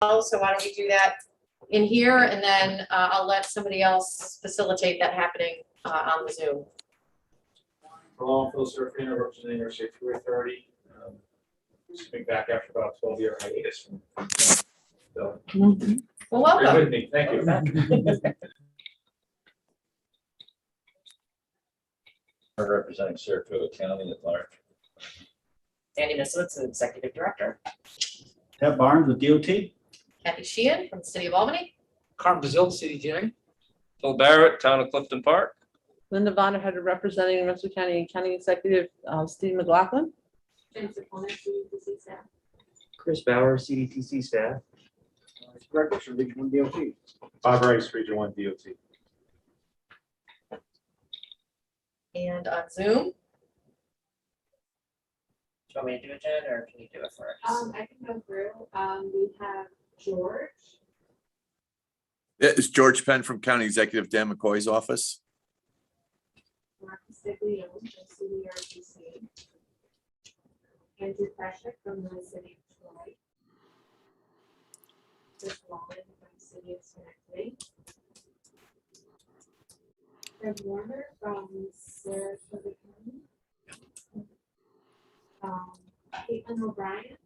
So why don't we do that in here, and then I'll let somebody else facilitate that happening on the Zoom. Hello, Phil Serafino, representing our State 230. Just coming back after about a 12-year hiatus. So, Well, you're welcome. with me. Thank you. Representing Saratoga County at large. Andy Misowitz, Executive Director. Ted Barnes with DOT. Kathy Sheehan from the City of Albany. Carmen Brazil, CDTC. Phil Barrett, Town of Clifton Park. Linda Vonderhead, representing Rensselaer County County Executive Steve McLaughlin. Chris Bauer, CDTC staff. Greg Fisher, Region 1 DOT. Bob Rice, Region 1 DOT. And on Zoom, Do you want me to do it, Jen, or can you do it first? I can go through. We have George. Yeah, it's George Penn from County Executive Dan McCoy's office. Marcus Stiglio from CDRTC. Andrew Preshek from the City of Troy. Chris Wallen from the City of Schenectady. Fred Warner from Saratoga County. Caitlin O'Brien.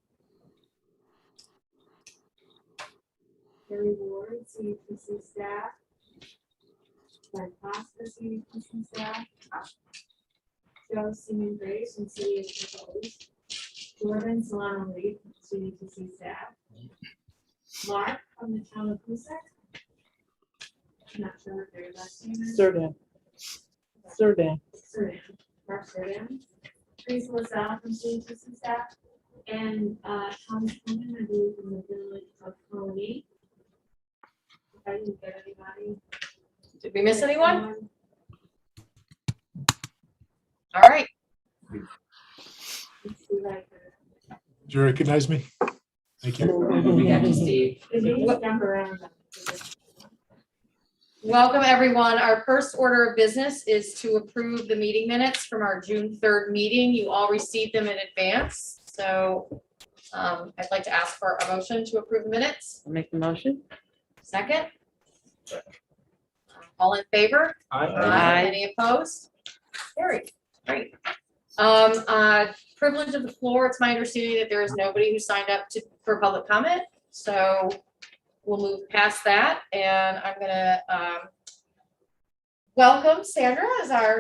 Terry Ward, CDTC staff. Glenn Costa, CDTC staff. Joe Seaman Grace from City of Proposed. Jordan Solano Reed, CDTC staff. Mark from the town of Husak. I'm not sure what their last name is. Surdan. Surdan. Mark Surdan. Teresa LaSalle from CDTC staff. And Thomas Coleman, I believe, from the village of Colony. If I didn't get anybody. did we miss anyone? All right. Let's see, like, Do you recognize me? Thank you. We got you, Steve. the names jump around. Welcome, everyone. Our first order of business is to approve the meeting minutes from our June 3rd meeting. You all received them in advance. So I'd like to ask for a motion to approve the minutes. I'll make the motion. Second. All in favor? Aye. Any opposed? Carried. Great. Privilege of the floor. It's my understanding that there is nobody who signed up for public comment. So we'll move past that, and I'm gonna welcome Sandra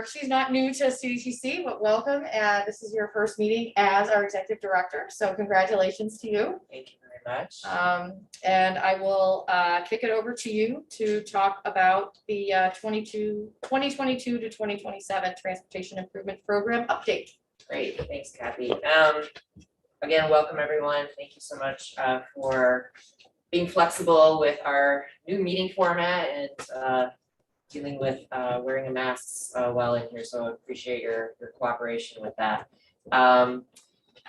she's not new to CDTC, but welcome. And this is your first meeting as our executive director. So congratulations to you. Thank you very much. And I will kick it over to you to talk about the 2022 to 2027 Transportation Improvement Program update. Great, thanks, Kathy. Again, welcome everyone. Thank you so much for being flexible with our new meeting format and dealing with wearing a mask while in here. So I appreciate your cooperation with that.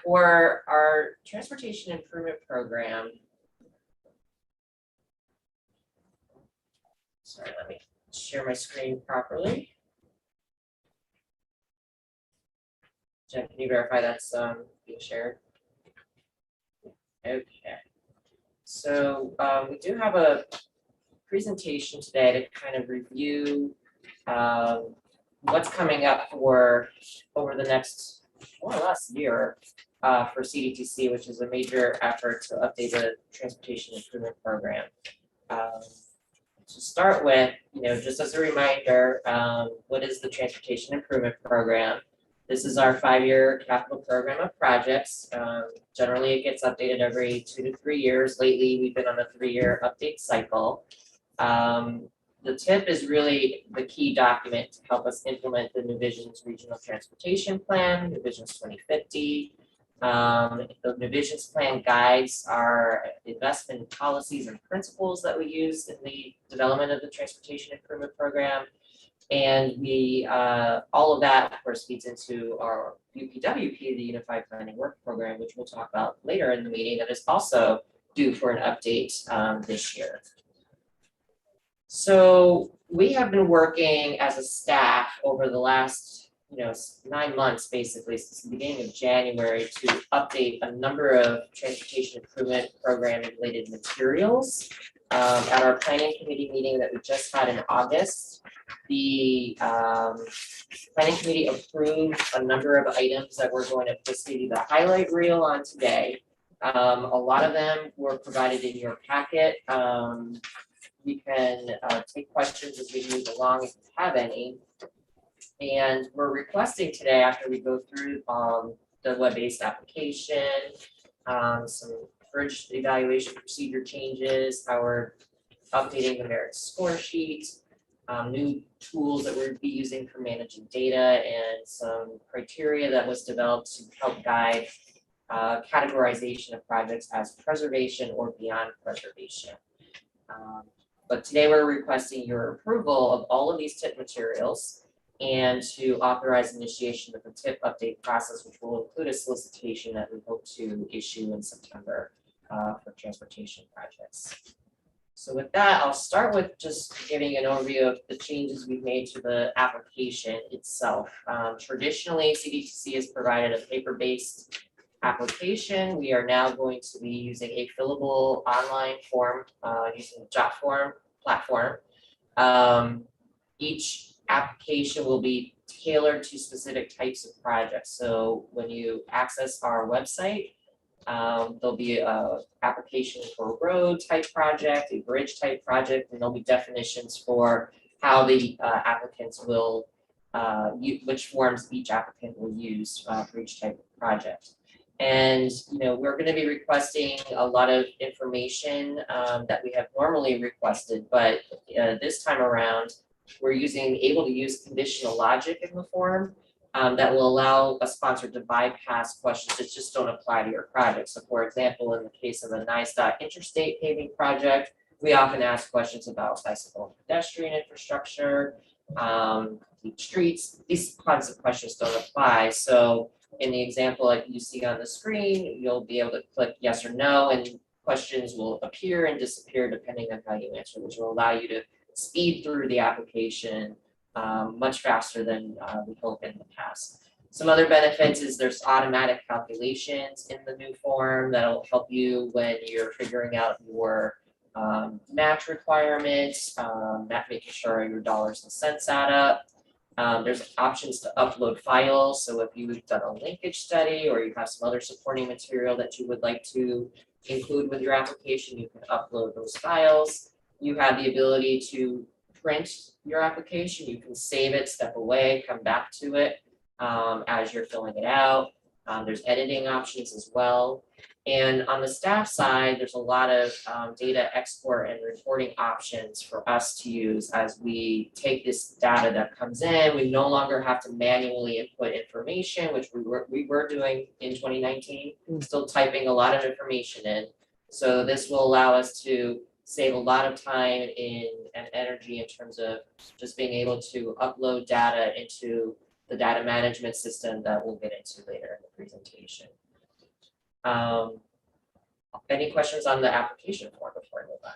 For our Transportation Improvement Program, sorry, let me share my screen properly. Jen, can you verify that's being shared? Okay. So we do have a presentation today to kind of review what's coming up for over the next more or less year for CDTC, which is a major effort to update the Transportation Improvement Program. To start with, just as a reminder, what is the Transportation Improvement Program? This is our 5-year capital program of projects. Generally, it gets updated every 2 to 3 years. Lately, we've been on a 3-year update cycle. The TIP is really the key document to help us implement the New Vision's Regional Transportation Plan, New Vision's 2050. The New Vision's Plan guides our investment policies and principles that we use in the development of the Transportation Improvement Program. And we, all of that, of course, feeds into our UPWP, the Unified Planning Work Program, which we'll talk about later in the meeting, that is also due for an update this year. So we have been working as a staff over the last 9 months basically since the beginning of January to update a number of transportation improvement program related materials. At our planning committee meeting that we just had in August, the planning committee approved a number of items that we're going to just give you the highlight reel on today. A lot of them were provided in your packet. We can take questions as we move along if you have any. And we're requesting today, after we go through the web-based application, some bridge evaluation procedure changes, how we're updating the merit score sheet, new tools that we'll be using for managing data, and some criteria that was developed to help guide categorization of projects as preservation or beyond preservation. But today we're requesting your approval of all of these tip materials and to authorize initiation of the tip update process, which will include a solicitation that we hope to issue in September for transportation projects. So with that, I'll start with just giving an overview of the changes we've made to the application itself. Traditionally, CDTC has provided a paper-based application. We are now going to be using a fillable online form using the Jot form platform. Each application will be tailored to specific types of projects. So when you access our website, there'll be a application for a road type project, a bridge type project, and there'll be definitions for how the applicants will, which forms each applicant will use for each type of project. And we're going to be requesting a lot of information that we have normally requested, but this time around, we're able to use conditional logic in the form that will allow a sponsor to bypass questions that just don't apply to your project. So for example, in the case of a NISDOT interstate paving project, we often ask questions about bicycle and pedestrian infrastructure, complete streets. These kinds of questions don't apply. So in the example like you see on the screen, you'll be able to click yes or no, and questions will appear and disappear depending on how you answer, which will allow you to speed through the application much faster than we hope in the past. Some other benefits is there's automatic calculations in the new form that'll help you when you're figuring out your match requirements, making sure your dollars and cents add up. There's options to upload files. So if you've done a linkage study or you have some other supporting material that you would like to include with your application, you can upload those files. You have the ability to print your application. You can save it, step away, come back to it as you're filling it out. There's editing options as well. And on the staff side, there's a lot of data export and reporting options for us to use as we take this data that comes in. We no longer have to manually input information, which we were doing in 2019, still typing a lot of information in. So this will allow us to save a lot of time and energy in terms of just being able to upload data into the data management system that we'll get into later in the presentation. Any questions on the application form before I move on?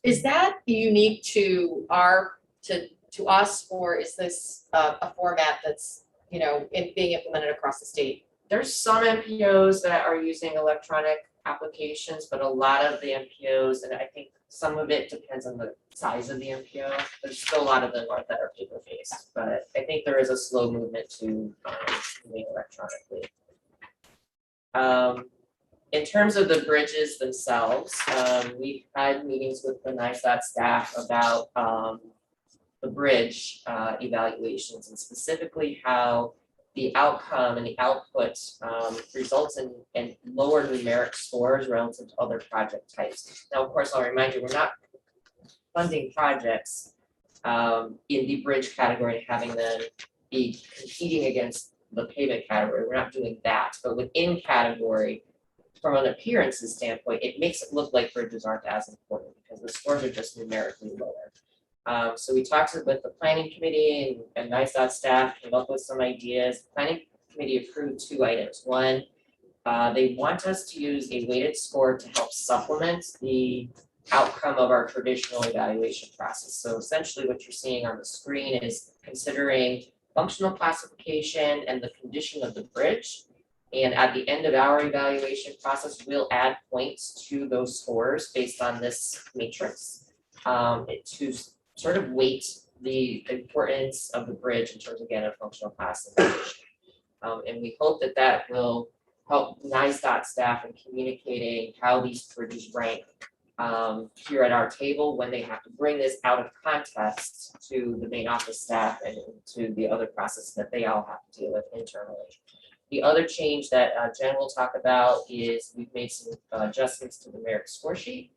Is that unique to us, or is this a format that's, being implemented across the state? There's some MPOs that are using electronic applications, but a lot of the MPOs, and I think some of it depends on the size of the MPO. There's still a lot of them that are paper-based, but I think there is a slow movement to moving electronically. In terms of the bridges themselves, we've had meetings with the NISDOT staff about the bridge evaluations, and specifically how the outcome and the output results in lower numeric scores relative to other project types. Now, of course, I'll remind you, we're not funding projects in the bridge category and having them be competing against the pavement category. We're not doing that, but within category, from an appearances standpoint, it makes it look like bridges aren't as important because the scores are just numerically lower. So we talked with the planning committee and NISDOT staff, came up with some ideas. The planning committee approved 2 items. One, they want us to use a weighted score to help supplement the outcome of our traditional evaluation process. So essentially what you're seeing on the screen is considering functional classification and the condition of the bridge. And at the end of our evaluation process, we'll add points to those scores based on this matrix. To sort of weight the importance of the bridge in terms, again, of functional classification. And we hope that that will help NISDOT staff in communicating how these bridges rank here at our table when they have to bring this out of context to the main office staff and to the other process that they all have to deal with internally. The other change that Jen will talk about is we've made some adjustments to the merit score sheet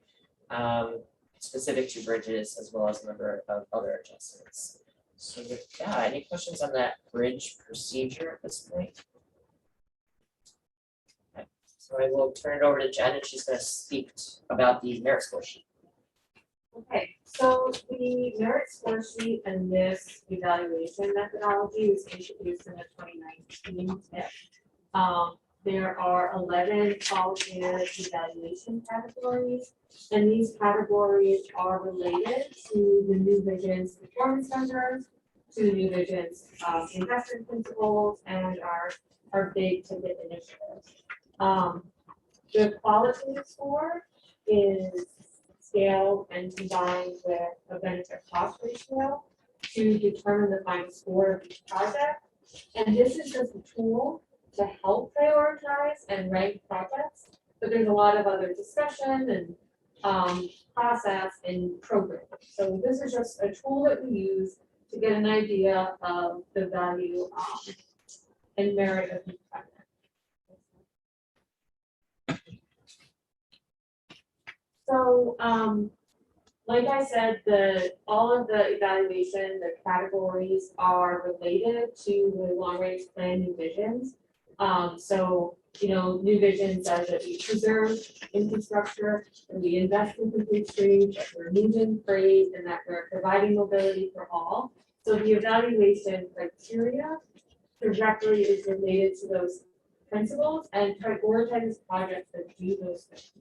specific to bridges, as well as a number of other adjustments. So with that, any questions on that bridge procedure at this point? Okay, so I will turn it over to Jen, and she's going to speak about the merit score sheet. Okay, so the merit score sheet and this evaluation methodology was introduced in the 2019 tip. There are 11 qualitative evaluation categories, and these categories are related to the New Vision's performance measures, to New Vision's investment principles, and our big ticket initiatives. The qualitative score is scaled and combined with a benefit cost ratio to determine the final score of each project. And this is just a tool to help prioritize and rank projects, but there's a lot of other discussion and process and programming. So this is just a tool that we use to get an idea of the value and merit of each project. So, like I said, all of the evaluation, the categories are related to the long range plan New Visions. So, New Vision says that we preserve infrastructure and we invest in complete streets, that we're moving freight, and that we're providing mobility for all. So the evaluation criteria directly is related to those principles and prioritizes projects that do those things.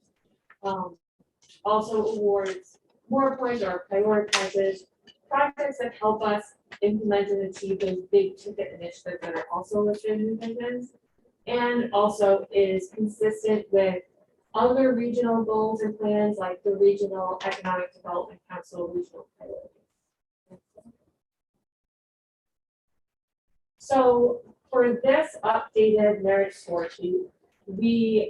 Also awards more points or prioritizes projects that help us implement and achieve those big ticket initiatives that are also listed in New Visions, and also is consistent with other regional goals and plans like the Regional Economic Development Council regional priorities. So for this updated merit score sheet, we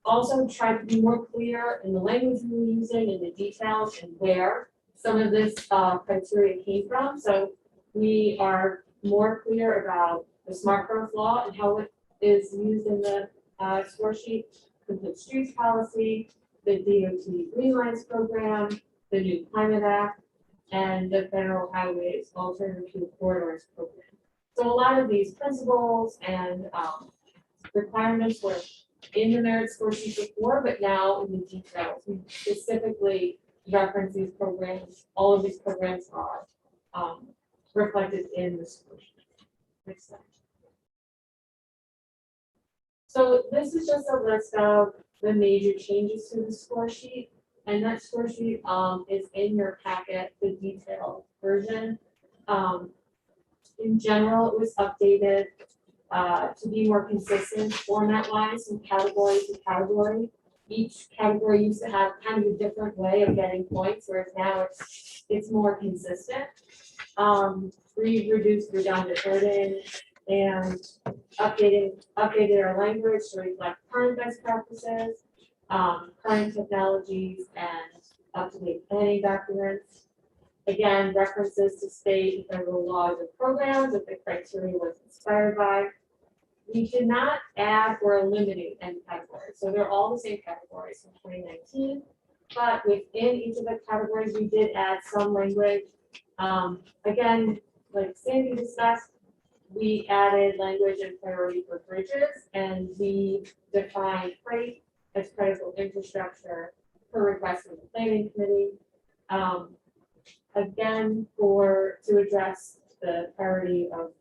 also tried to be more clear in the language we were using and the details and where some of this criteria came from. So we are more clear about the smart growth law and how it is used in the score sheet, complete streets policy, the DOT Green Lines program, the new Climate Act, and the Federal Highways Alternative Corridors program. So a lot of these principles and requirements were in the merit score sheet before, but now in the details, we specifically reference these programs. All of these programs are reflected in the score sheet. Next slide. So this is just a list of the major changes to the score sheet, and that score sheet is in your packet, the detailed version. In general, it was updated to be more consistent format-wise from category to category. Each category used to have kind of a different way of getting points, whereas now it's more consistent. We reduced redundant wording and updated our language to reflect current best practices, current technologies, and up-to-date planning documents. Again, references to state and federal laws and programs that the criteria was inspired by. We did not add or eliminate any categories. So they're all the same categories from 2019, but within each of the categories, we did add some language. Again, like Sandy discussed, we added language and priority for bridges, and we defined freight as critical infrastructure per request from the planning committee. Again, to address the priority of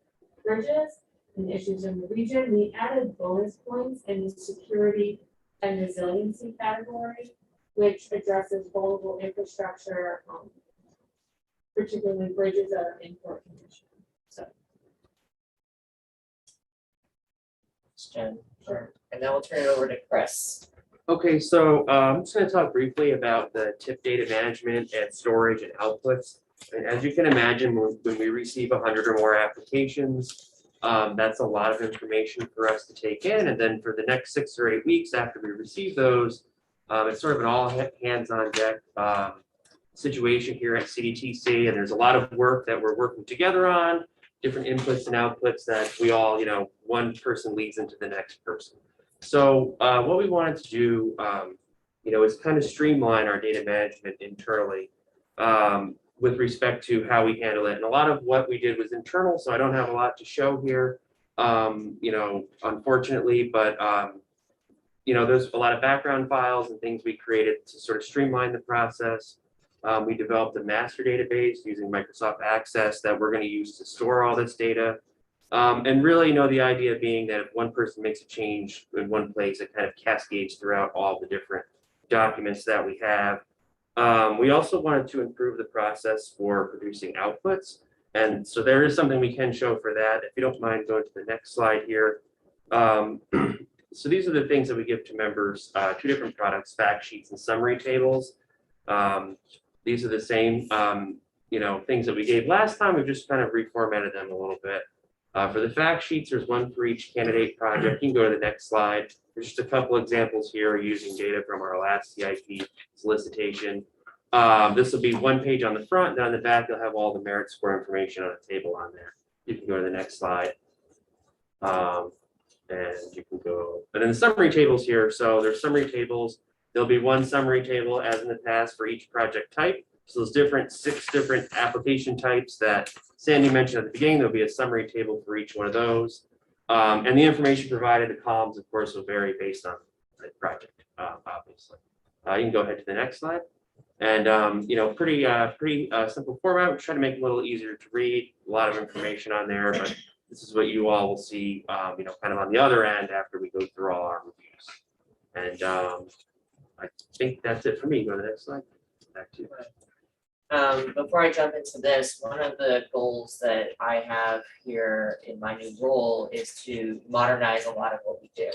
bridges and issues in the region, we added bonus points in the security and resiliency category, which addresses vulnerable infrastructure, particularly bridges that are in poor condition. So Jen. Sure. And then we'll turn it over to Chris. Okay, so I'm just gonna talk briefly about the tip data management and storage and outputs. And as you can imagine, when we receive 100 or more applications, that's a lot of information for us to take in. And then for the next 6 or 8 weeks after we receive those, it's sort of an all hands on deck situation here at CDTC. And there's a lot of work that we're working together on, different inputs and outputs that we all, one person leads into the next person. So what we wanted to do, is kind of streamline our data management internally with respect to how we handle it. And a lot of what we did was internal, so I don't have a lot to show here, unfortunately, but there's a lot of background files and things we created to sort of streamline the process. We developed a master database using Microsoft Access that we're going to use to store all this data. And really, the idea being that if one person makes a change in one place, it kind of cascades throughout all the different documents that we have. We also wanted to improve the process for producing outputs. And so there is something we can show for that. If you don't mind going to the next slide here. So these are the things that we give to members, 2 different products, fact sheets and summary tables. These are the same, things that we gave last time. We've just kind of reformatted them a little bit. For the fact sheets, there's one for each candidate project. You can go to the next slide. There's just a couple examples here using data from our last CIP solicitation. This will be 1 page on the front, then on the back, you'll have all the merit score information on a table on there. You can go to the next slide. And you can go, and then the summary tables here. So there's summary tables. There'll be 1 summary table as in the past for each project type. So those 6 different application types that Sandy mentioned at the beginning, there'll be a summary table for each one of those. And the information provided, the columns, of course, will vary based on the project, obviously. You can go ahead to the next slide. And, pretty simple format. We're trying to make it a little easier to read, a lot of information on there, but this is what you all will see, kind of on the other end after we go through all our reviews. And I think that's it for me. Go to the next slide. Back to you. Before I jump into this, one of the goals that I have here in my new role is to modernize a lot of what we do.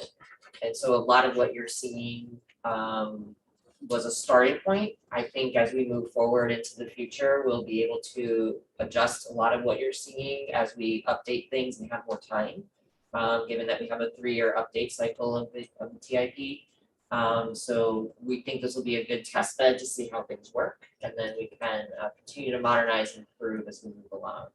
And so a lot of what you're seeing was a starting point. I think as we move forward into the future, we'll be able to adjust a lot of what you're seeing as we update things and have more time, given that we have a 3-year update cycle of the TIP. So we think this will be a good test bed to see how things work, and then we can continue to modernize and improve as we move along.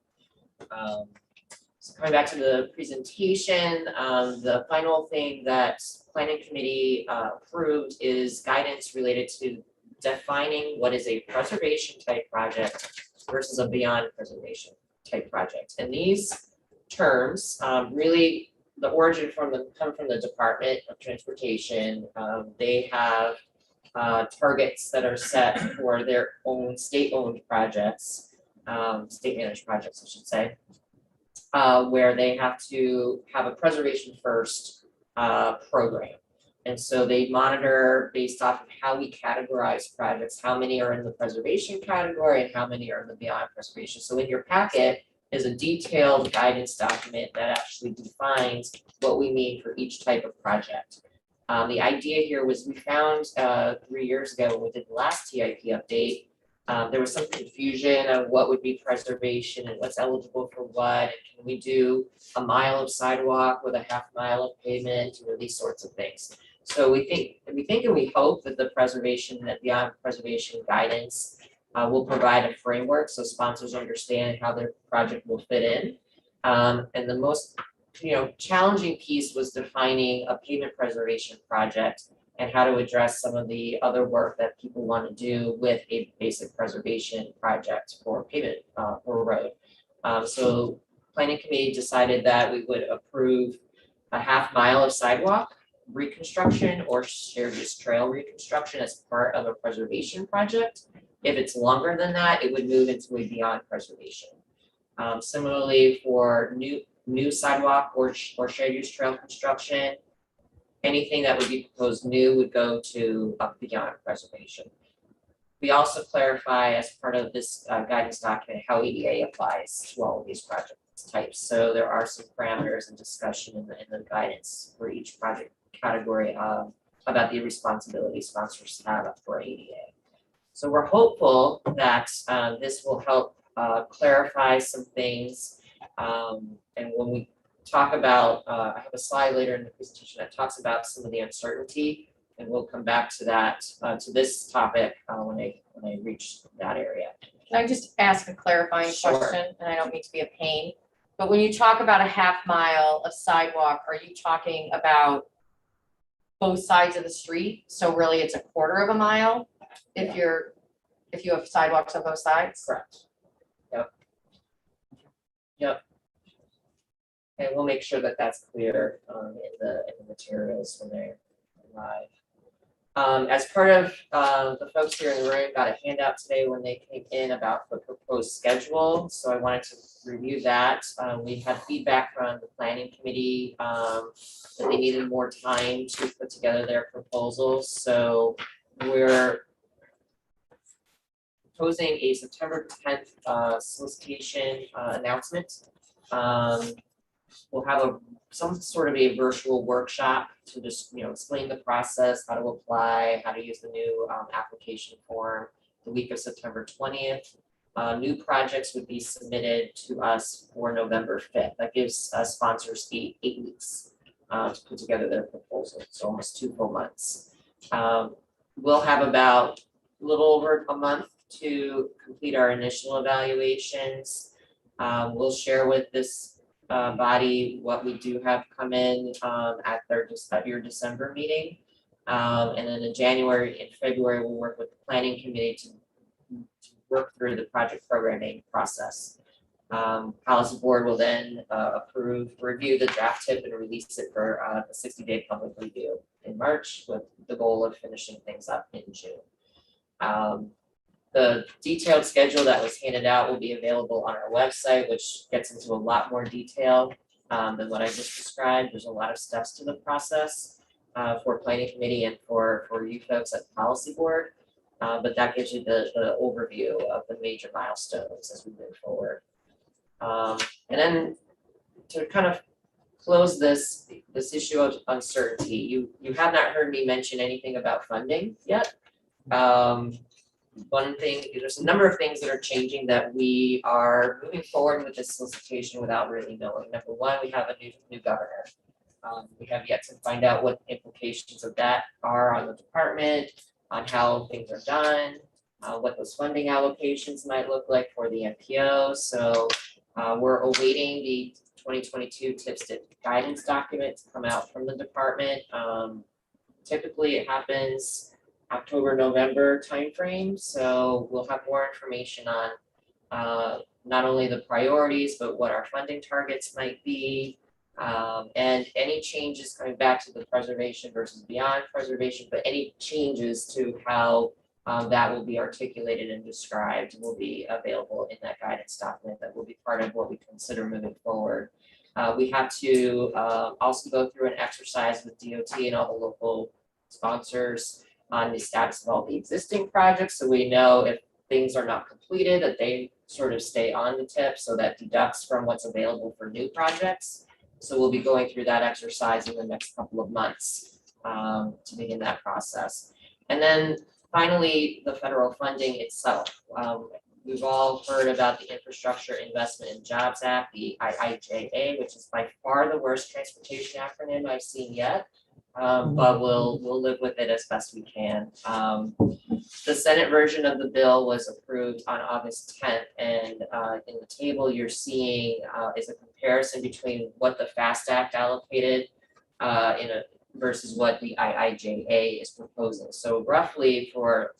So coming back to the presentation, the final thing that Planning Committee approved is guidance related to defining what is a preservation type project versus a beyond preservation type project. And these terms really, the origin come from the Department of Transportation. They have targets that are set for their own state-owned projects, state-managed projects, I should say, where they have to have a preservation first program. And so they monitor based off of how we categorize projects, how many are in the preservation category and how many are in the beyond preservation. So in your packet is a detailed guidance document that actually defines what we mean for each type of project. The idea here was we found 3 years ago when we did the last TIP update, there was some confusion of what would be preservation and what's eligible for what, and can we do a mile of sidewalk with a half mile of pavement, these sorts of things. So we think and we hope that the preservation, that beyond preservation guidance will provide a framework so sponsors understand how their project will fit in. And the most challenging piece was defining a pavement preservation project and how to address some of the other work that people want to do with a basic preservation project for pavement or road. So Planning Committee decided that we would approve a half mile of sidewalk reconstruction or shared use trail reconstruction as part of a preservation project. If it's longer than that, it would move into a beyond preservation. Similarly, for new sidewalk or shared use trail construction, anything that would be proposed new would go to beyond preservation. We also clarify as part of this guidance document how EDA applies to all of these projects. types. So there are some parameters and discussion in the guidance for each project category about the responsibility sponsors have for ADA. So we're hopeful that this will help clarify some things. And when we talk about, I have a slide later in the presentation that talks about some of the uncertainty, and we'll come back to that, to this topic when I reach that area. Can I just ask a clarifying Sure. question? And I don't mean to be a pain, but when you talk about a half mile of sidewalk, are you talking about both sides of the street? So really it's a quarter of a mile if you have sidewalks on both sides? Correct. Yep. And we'll make sure that that's clear in the materials when they're live. As part of the folks here in the room got a handout today when they came in about the proposed schedule, so I wanted to review that. We had feedback from the planning committee that they needed more time to put together their proposals, so we're proposing a September 10th solicitation announcement. We'll have some sort of a virtual workshop to just, explain the process, how to apply, how to use the new application form the week of September 20th. New projects would be submitted to us for November 5th. That gives sponsors eight weeks to put together their proposal, so almost 2 full months. We'll have about a little over a month to complete our initial evaluations. We'll share with this body what we do have come in at your December meeting. And then in January and February, we'll work with the planning committee to work through the project programming process. Policy board will then review the draft tip and release it for the 60-day public review in March with the goal of finishing things up in June. The detailed schedule that was handed out will be available on our website, which gets into a lot more detail than what I just described. There's a lot of steps to the process for planning committee and for you folks at the policy board. But that gives you the overview of the major milestones as we move forward. And then to kind of close this issue of uncertainty, you have not heard me mention anything about funding yet. One thing, there's a number of things that are changing that we are moving forward with this solicitation without really knowing. Number one, we have a new governor. We have yet to find out what the implications of that are on the department, on how things are done, what those funding allocations might look like for the MPO. So we're awaiting the 2022 tips guidance document to come out from the department. Typically it happens October, November timeframe, so we'll have more information on not only the priorities, but what our funding targets might be, and any changes coming back to the preservation versus beyond preservation, but any changes to how that will be articulated and described will be available in that guidance document that will be part of what we consider moving forward. We have to also go through an exercise with DOT and all the local sponsors on the status of all the existing projects, so we know if things are not completed, that they sort of stay on the tip, so that deducts from what's available for new projects. So we'll be going through that exercise in the next couple of months to begin that process. And then finally, the federal funding itself. We've all heard about the Infrastructure Investment and Jobs Act, the IIJA, which is by far the worst transportation acronym I've seen yet. But we'll live with it as best we can. The Senate version of the bill was approved on August 10th, and in the table you're seeing is a comparison between what the FAST Act allocated versus what the IIJA is proposing. So roughly for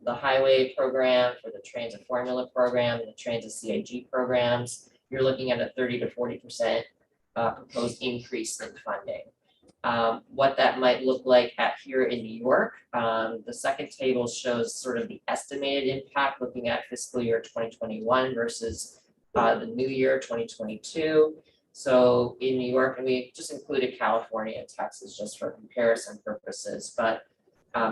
the highway program, for the transit formula program, and the transit CIG programs, you're looking at a 30 to 40% proposed increase in funding. What that might look like here in New York. The second table shows sort of the estimated impact looking at fiscal year 2021 versus the new year 2022. So in New York, and we just included California and Texas just for comparison purposes, but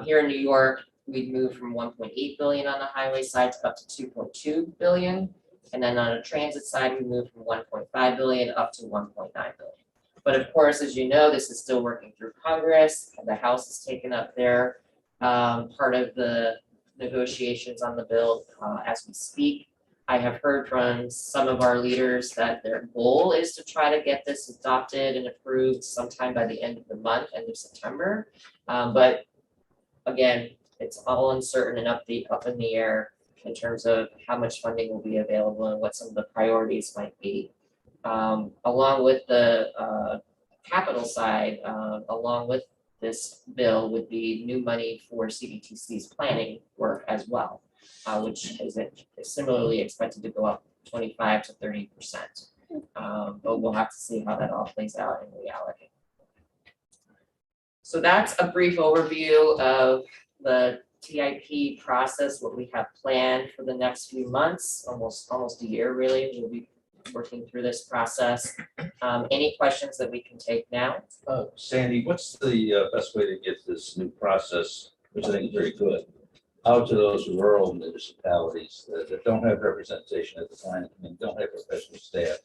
here in New York, we'd moved from 1.8 billion on the highway side to up to 2.2 billion. And then on a transit side, we moved from 1.5 billion up to 1.9 billion. But of course, as you know, this is still working through Congress. The House has taken up their part of the negotiations on the bill as we speak. I have heard from some of our leaders that their goal is to try to get this adopted and approved sometime by the end of the month, end of September. But again, it's all uncertain and up in the air in terms of how much funding will be available and what some of the priorities might be. Along with the capital side, along with this bill would be new money for CDTC's planning work as well, which is similarly expected to go up 25 to 30%. But we'll have to see how that all plays out in reality. So that's a brief overview of the TIP process, what we have planned for the next few months, almost a year really. We'll be working through this process. Any questions that we can take now? Sandy, what's the best way to get this new process, which I think is very good, out to those rural municipalities that don't have representation at the time and don't have professional staff?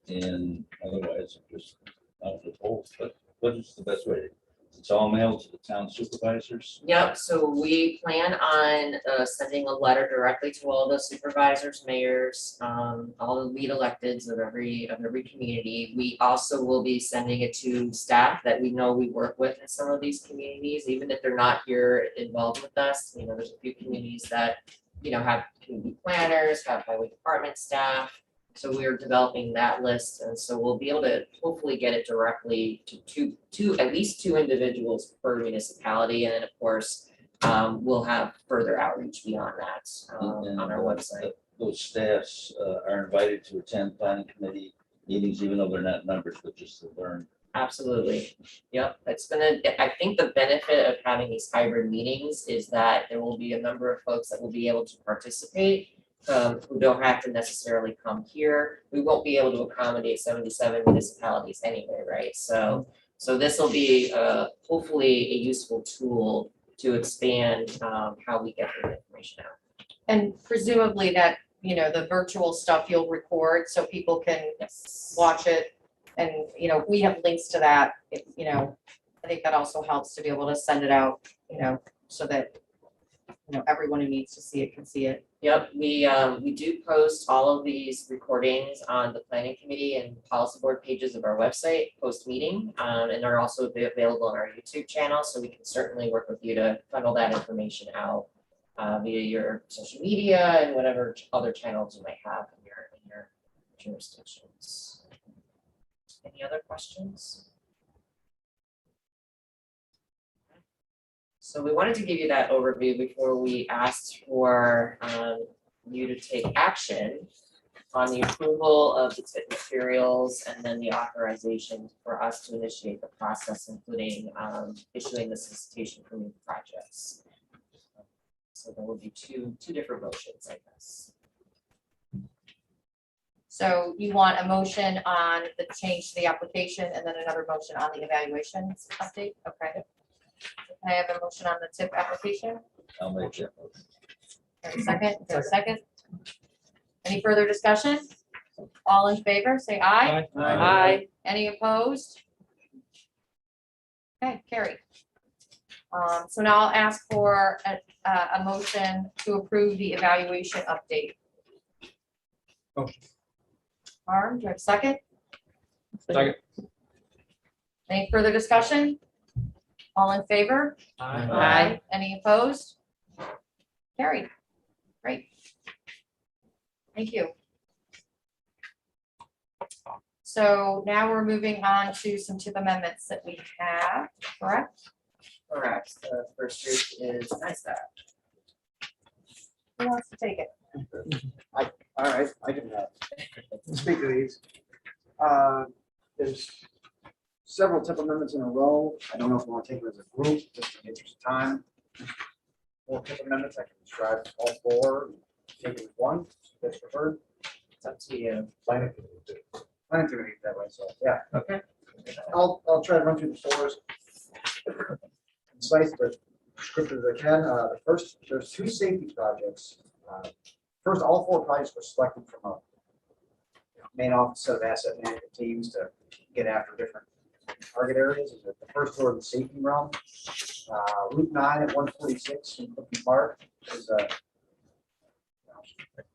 And otherwise, just out of the polls, but what is the best way? It's all mailed to the town supervisors? Yep, so we plan on sending a letter directly to all the supervisors, mayors, all the lead electeds of every community. We also will be sending it to staff that we know we work with in some of these communities, even if they're not here involved with us. You know, there's a few communities that, you know, have community planners, have highway department staff. So we're developing that list, and so we'll be able to hopefully get it directly to at least 2 individuals per municipality, and then of course, we'll have further outreach beyond that on our website. Those staffs are invited to attend planning committee meetings, even though they're not members, but just to learn. Absolutely. Yep, I think the benefit of having these hybrid meetings is that there will be a number of folks that will be able to participate. Who don't have to necessarily come here. We won't be able to accommodate 77 municipalities anyway, right? So this will be hopefully a useful tool to expand how we get the information out. And presumably that, you know, the virtual stuff you'll record so people can watch it. And, you know, we have links to that, you know, I think that also helps to be able to send it out, you know, so that, you know, everyone who needs to see it can see it. Yep, we do post all of these recordings on the planning committee and policy board pages of our website post meeting, and are also available on our YouTube channel. So we can certainly work with you to funnel that information out via your social media and whatever other channels you might have in your jurisdictions. Any other questions? So we wanted to give you that overview before we asked for you to take action on the approval of the TIP materials and then the authorization for us to initiate the process, including issuing the solicitation for new projects. So there will be two different motions, I guess. So you want a motion on the change to the application and then another motion on the evaluation update? Okay. Can I have a motion on the TIP application? I'll make that motion. Second, is there a second? Any further discussion? All in favor, say aye. Aye. Any opposed? Okay, carried. So now I'll ask for a motion to approve the evaluation update. Motion. Harm, do I have a second? Second. Any further discussion? All in favor? Aye. Any opposed? Carried. Great. Thank you. So now we're moving on to some TIP amendments that we have, correct? Correct. The first group is NISA. Who wants to take it? All right, I can speak to these. There's several TIP amendments in a row. I don't know if we want to take them as a group, just in the interest of time. 4 TIP amendments, I can describe all 4, take it as one, if that's preferred. It's up to you. Planning committee that way, so, yeah. Okay. I'll try to run through the 4s. Concise, but descriptive as I can. The first, there's 2 safety projects First, all 4 projects were selected from a main office set of asset management teams to get after different target areas. The first order of the safety realm. Route 9 at 146 in Clifton Park is a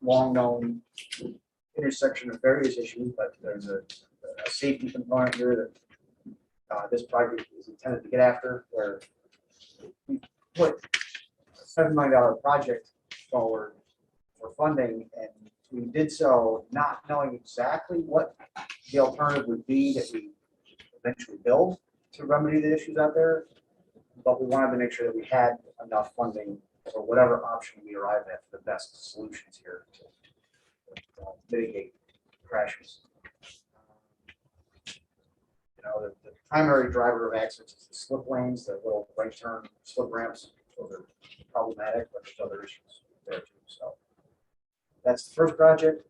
long-known intersection of various issues, but there's a safety component here that this project is intended to get after, where we put a $7 million project forward for funding, and we did so not knowing exactly what the alternative would be that we eventually build to remedy the issues out there. But we wanted to make sure that we had enough funding for whatever option we arrive at for the best solutions here to mitigate crashes. You know, the primary driver of accidents is the slip lanes, the little right turn slip ramps. Those are problematic, but there's other issues there too. So that's the first project.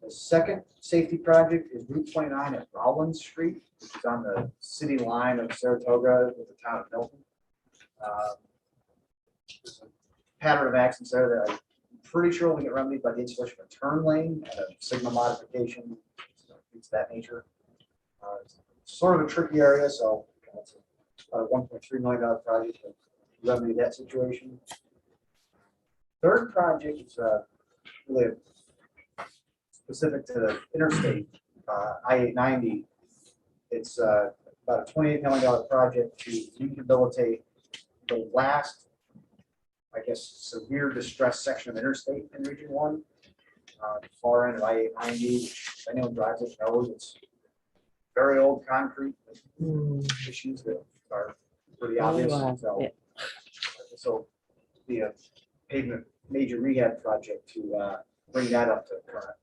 The second safety project is Route 29 at Rollins Street, which is on the city line of Saratoga with the town of Milton. There's a pattern of accidents there that I'm pretty sure will get remedied by the installation of a turn lane and a signal modification, things of that nature. It's sort of a tricky area, so it's about a $1.3 million project to remedy that situation. Third project is really specific to the interstate, I-890. It's about a $28 million project to rehabilitate the last, I guess, severe distress section of interstate in Region 1. The far end of I-890, which if anyone drives it knows it's very old concrete issues that are pretty obvious. wow. So Yeah. this will be a pavement major rehab project to bring that up to current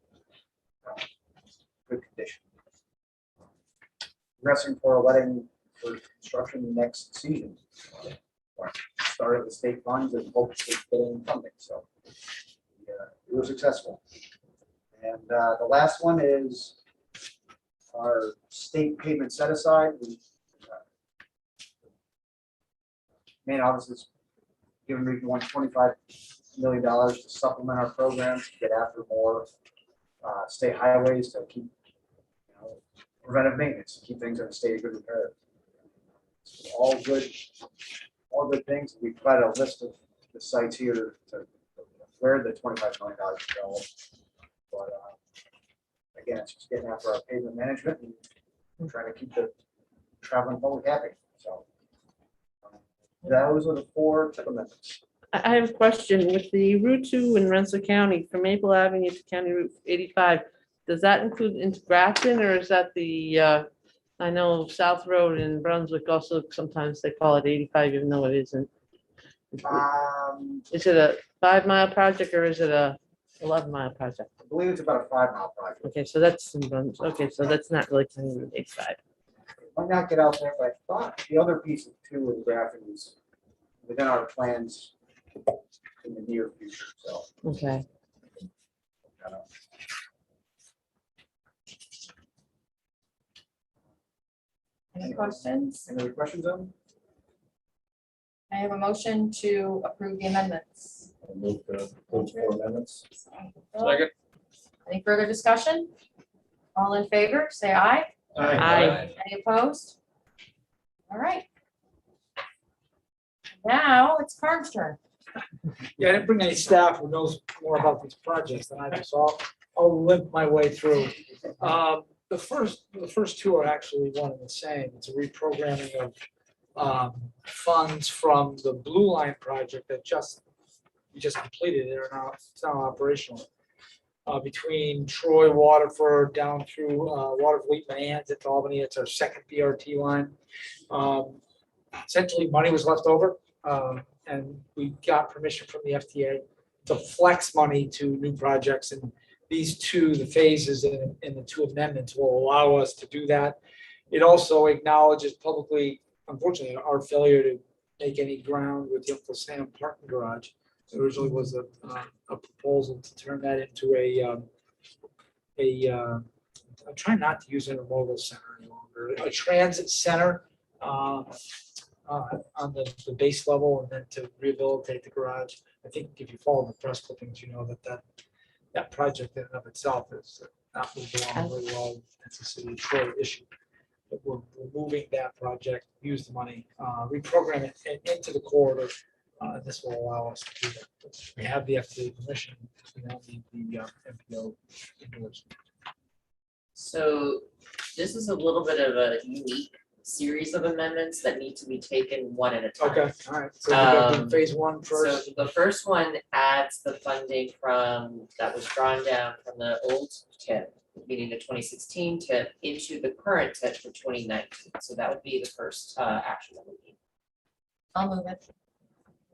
good condition. Progressing for letting for construction next season. Started with state funds and hopes of getting funding. So we were successful. And the last one is our state payment set aside. Main office is giving Region 1 $25 million to supplement our programs to get after more state highways to keep preventive maintenance, keep things in a state of good repair. All good things. We provided a list of the sites here to where the $25 million go. But again, it's just getting after our pavement management and trying to keep the traveling public happy. So those are the 4 tip amendments. I have a question with the Route 2 in Rensselaer County from Maple Avenue to County Route 85. Does that include into Grafton, or is that the, I know South Road in Brunswick also sometimes they call it 85 even though it isn't. Is it a 5-mile project or is it a 11-mile project? I believe it's about a 5-mile project. Okay, so that's in Brunswick. Okay, so that's not really County Route 85. Might not get out there, but I thought the other piece of 2 with the graphing is within our plans in the near future. So Okay. Any questions? Any other questions on them? I have a motion to approve the amendments. I'll move to approve 4 amendments. Second. Any further discussion? All in favor, say aye. Aye. Any opposed? All right. Now it's Carm's turn. Yeah, I didn't bring any staff who knows more about these projects than I do, so I'll limp my way through. The first 2 are actually one and the same. It's a reprogramming of funds from the Blue Line project that we just completed. It's now operational. Between Troy, Waterford, down through Waterfleet, Manans at Albany. It's our second BRT line. Essentially, money was left over, and we got permission from the FTA to flex money to new projects. And these 2, the phases and the 2 amendments will allow us to do that. It also acknowledges publicly, unfortunately, our failure to make any ground with the Uncle Sam parking garage. There originally was a proposal to turn that into I'm trying not to use intermodal center any longer, a transit center on the base level, and then to rehabilitate the garage. I think if you follow the press clippings, you know that that project in and of itself is not moving along very well. It's a city of Troy issue. But we're moving that project, use the money, reprogram it into the corridor. This will allow us to do that. We have the FDA permission. We don't need the MPO endorsement. So this is a little bit of a unique series of amendments that need to be taken one at a time. Okay, all right. So we're gonna do phase one So first. the first one adds the funding that was drawn down from the old tip, meaning the 2016 tip, into the current tip for 2019. So that would be the first action that we need. I'll move it.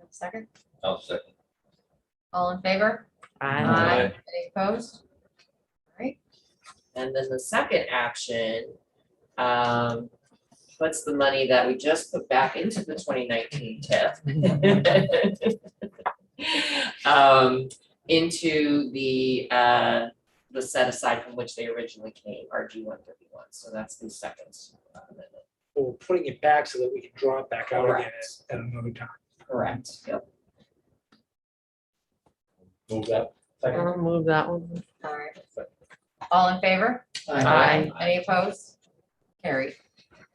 Second, I'll second. all in favor? Aye. Any opposed? All right, And then the second action puts the money that we just put back into the 2019 TIF into the set aside from which they originally came, RG 131. So that's the second amendment. We're putting it back so that we can draw it back out again Correct. at another time. Correct. Yep. Move that. I'll move that one. all right. All in favor? Aye. Any opposed? Carried.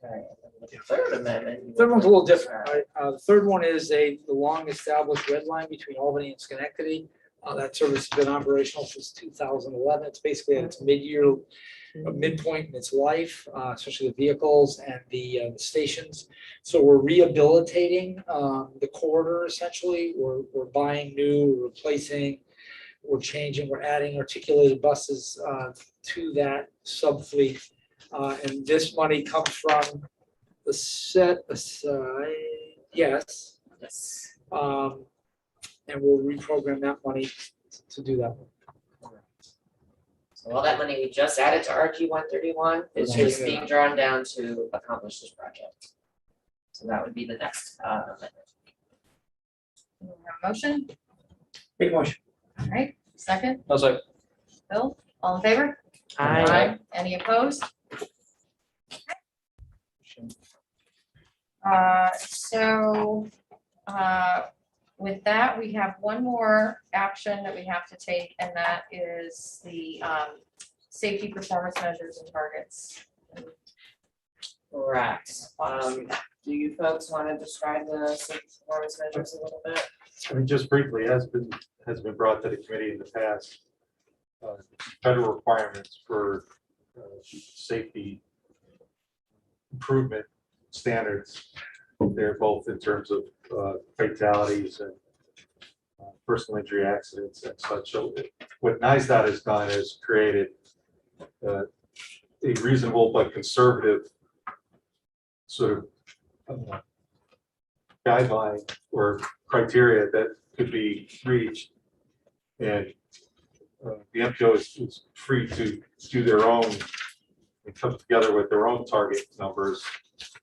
Okay. The third amendment. Third one's a little different, right? The third one is the long-established red line between Albany and Schenectady. That service has been operational since 2011. It's basically at its midpoint in its life, especially the vehicles and the stations. So we're rehabilitating the corridor essentially. We're buying new, we're replacing, we're changing, we're adding articulated buses to that sub-fleet. And this money comes from the set aside, yes. Yes. And we'll reprogram that money to do that. So all that money we just added to RG 131 is Right. just being drawn down to accomplish this project. So that would be the next amendment. We have a motion, Big motion. all right, second, I'll second. Bill, all in favor? Aye. Any opposed? With that, we have one more action that we have to take, and that is the safety performance measures and targets. Correct. Do you folks want to describe the safety performance measures a little bit? I mean, just briefly, has been brought to the committee in the past. Federal requirements for safety improvement standards. They're both in terms of fatalities and personal injury accidents and such. So what NISDOT has done is created a reasonable but conservative sort of guideline or criteria that could be reached. And the MPO is free to do their own and come together with their own target numbers,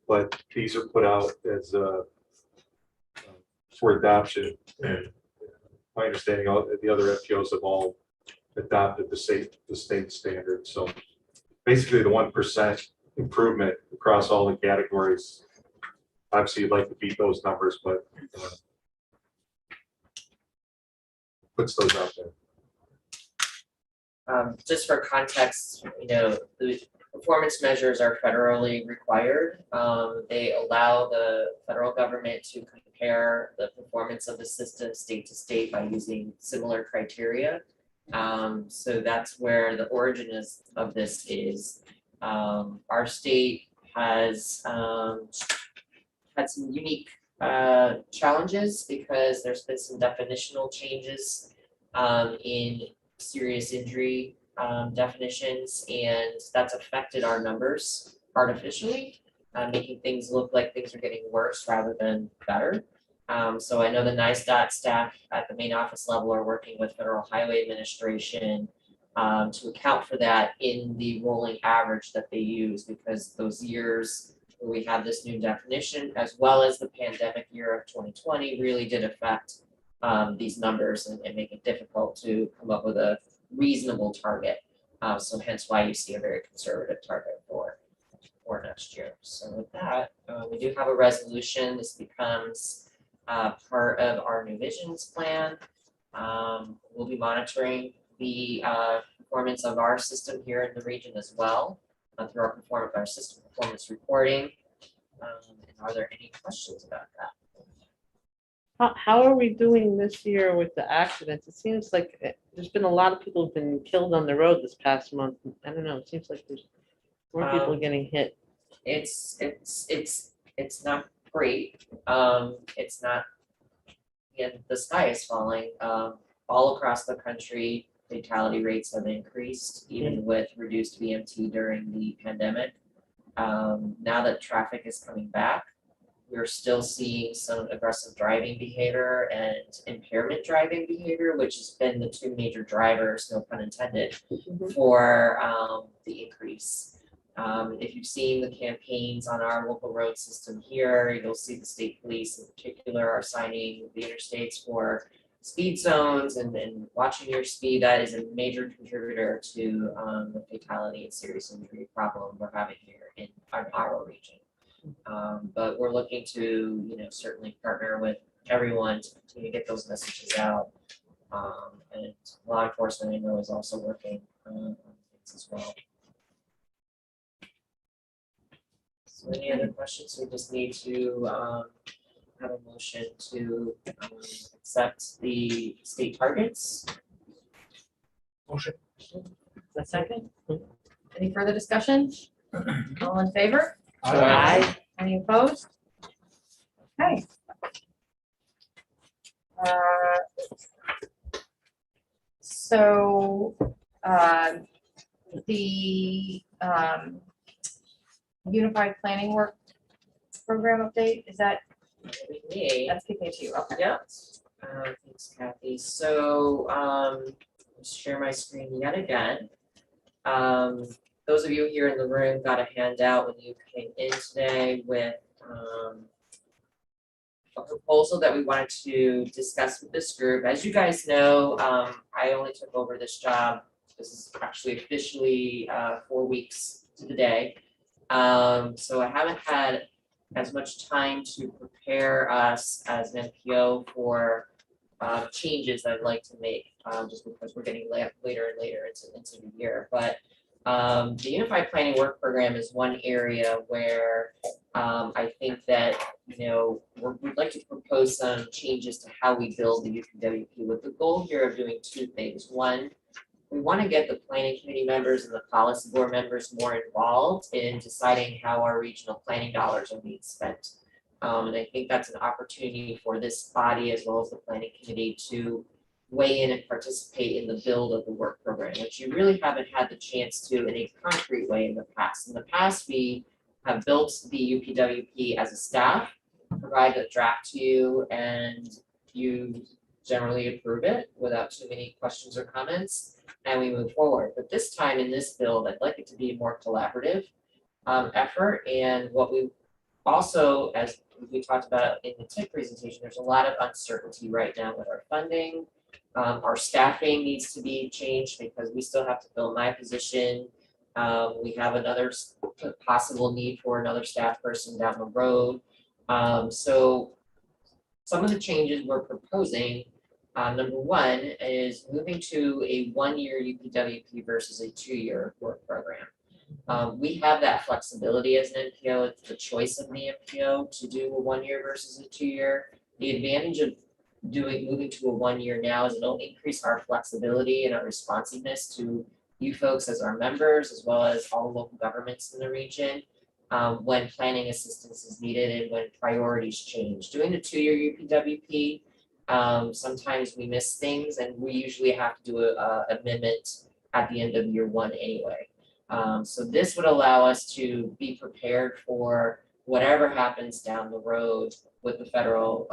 but these are put out as for adoption. And my understanding, all the other MPOs have all adopted the state standard. So basically, the 1% improvement across all the categories. Obviously, you'd like to beat those numbers, but puts those out there. Just for context, the performance measures are federally required. They allow the federal government to compare the performance of the system state to state by using similar criteria. So that's where the origin of this is. Our state has had some unique challenges because there's been some definitional changes in serious injury definitions, and that's affected our numbers artificially, making things look like things are getting worse rather than better. So I know the NISDOT staff at the main office level are working with Federal Highway Administration to account for that in the rolling average that they use, because those years where we have this new definition, as well as the pandemic year of 2020, really did affect these numbers and make it difficult to come up with a reasonable target. So hence why you see a very conservative target for next year. So with that, we do have a resolution. This becomes part of our new visions plan. We'll be monitoring the performance of our system here in the region as well, through our system performance reporting. And are there any questions about that? How are we doing this year with the accidents? It seems like there's been a lot of people who've been killed on the road this past month. I don't know, it seems like there's more people getting hit. It's not great. It's not, the sky is falling. All across the country, fatality rates have increased, even with reduced VMT during the pandemic. Now that traffic is coming back, we're still seeing some aggressive driving behavior and impairment driving behavior, which has been the two major drivers, no pun intended, for the increase. If you've seen the campaigns on our local road system here, you'll see the state police in particular are signing the interstates for speed zones and watching your speed. That is a major contributor to the fatality and serious injury problem we're having here in our region. But we're looking to, certainly partner with everyone to continue to get those messages out. And law enforcement, I know, is also working on things as well. So any other questions? We just need to have a motion to accept the state targets. Motion. A second? Any further discussion? All in favor? Aye. Any opposed? Okay. So, the Unified Planning Work Program update, is that, Me. that's kicking it to you, okay. Yep. Thanks, Kathy. So, let's share my screen yet again. Those of you here in the room got a handout when you came in today with a proposal that we wanted to discuss with this group. As you guys know, I only took over this job. This is actually officially 4 weeks to the day. So I haven't had as much time to prepare us as an NPO for changes I'd like to make, just because we're getting later and later into the year. But the Unified Planning Work Program is one area where I think that, we'd like to propose some changes to how we build the UPWP with the goal here of doing two things. One, we want to get the planning committee members and the policy board members more involved in deciding how our regional planning dollars are being spent. And I think that's an opportunity for this body as well as the planning committee to weigh in and participate in the build of the work program, which you really haven't had the chance to in a concrete way in the past. In the past, we have built the UPWP as a staff, provide a draft to you, and you generally approve it without too many questions or comments, and we move forward. But this time in this build, I'd like it to be a more collaborative effort. And what we also, as we talked about in the TIP presentation, there's a lot of uncertainty right now with our funding. Our staffing needs to be changed because we still have to fill my position. We have another possible need for another staff person down the road. So some of the changes we're proposing, number one is moving to a 1-year UPWP versus a 2-year work program. We have that flexibility as an NPO. It's the choice of the NPO to do a 1-year versus a 2-year. The advantage of moving to a 1-year now is it'll increase our flexibility and our responsiveness to you folks as our members, as well as all local governments in the region, when planning assistance is needed and when priorities change. Doing the 2-year UPWP, sometimes we miss things, and we usually have to do a amendment at the end of year 1 anyway. So this would allow us to be prepared for whatever happens down the road with the federal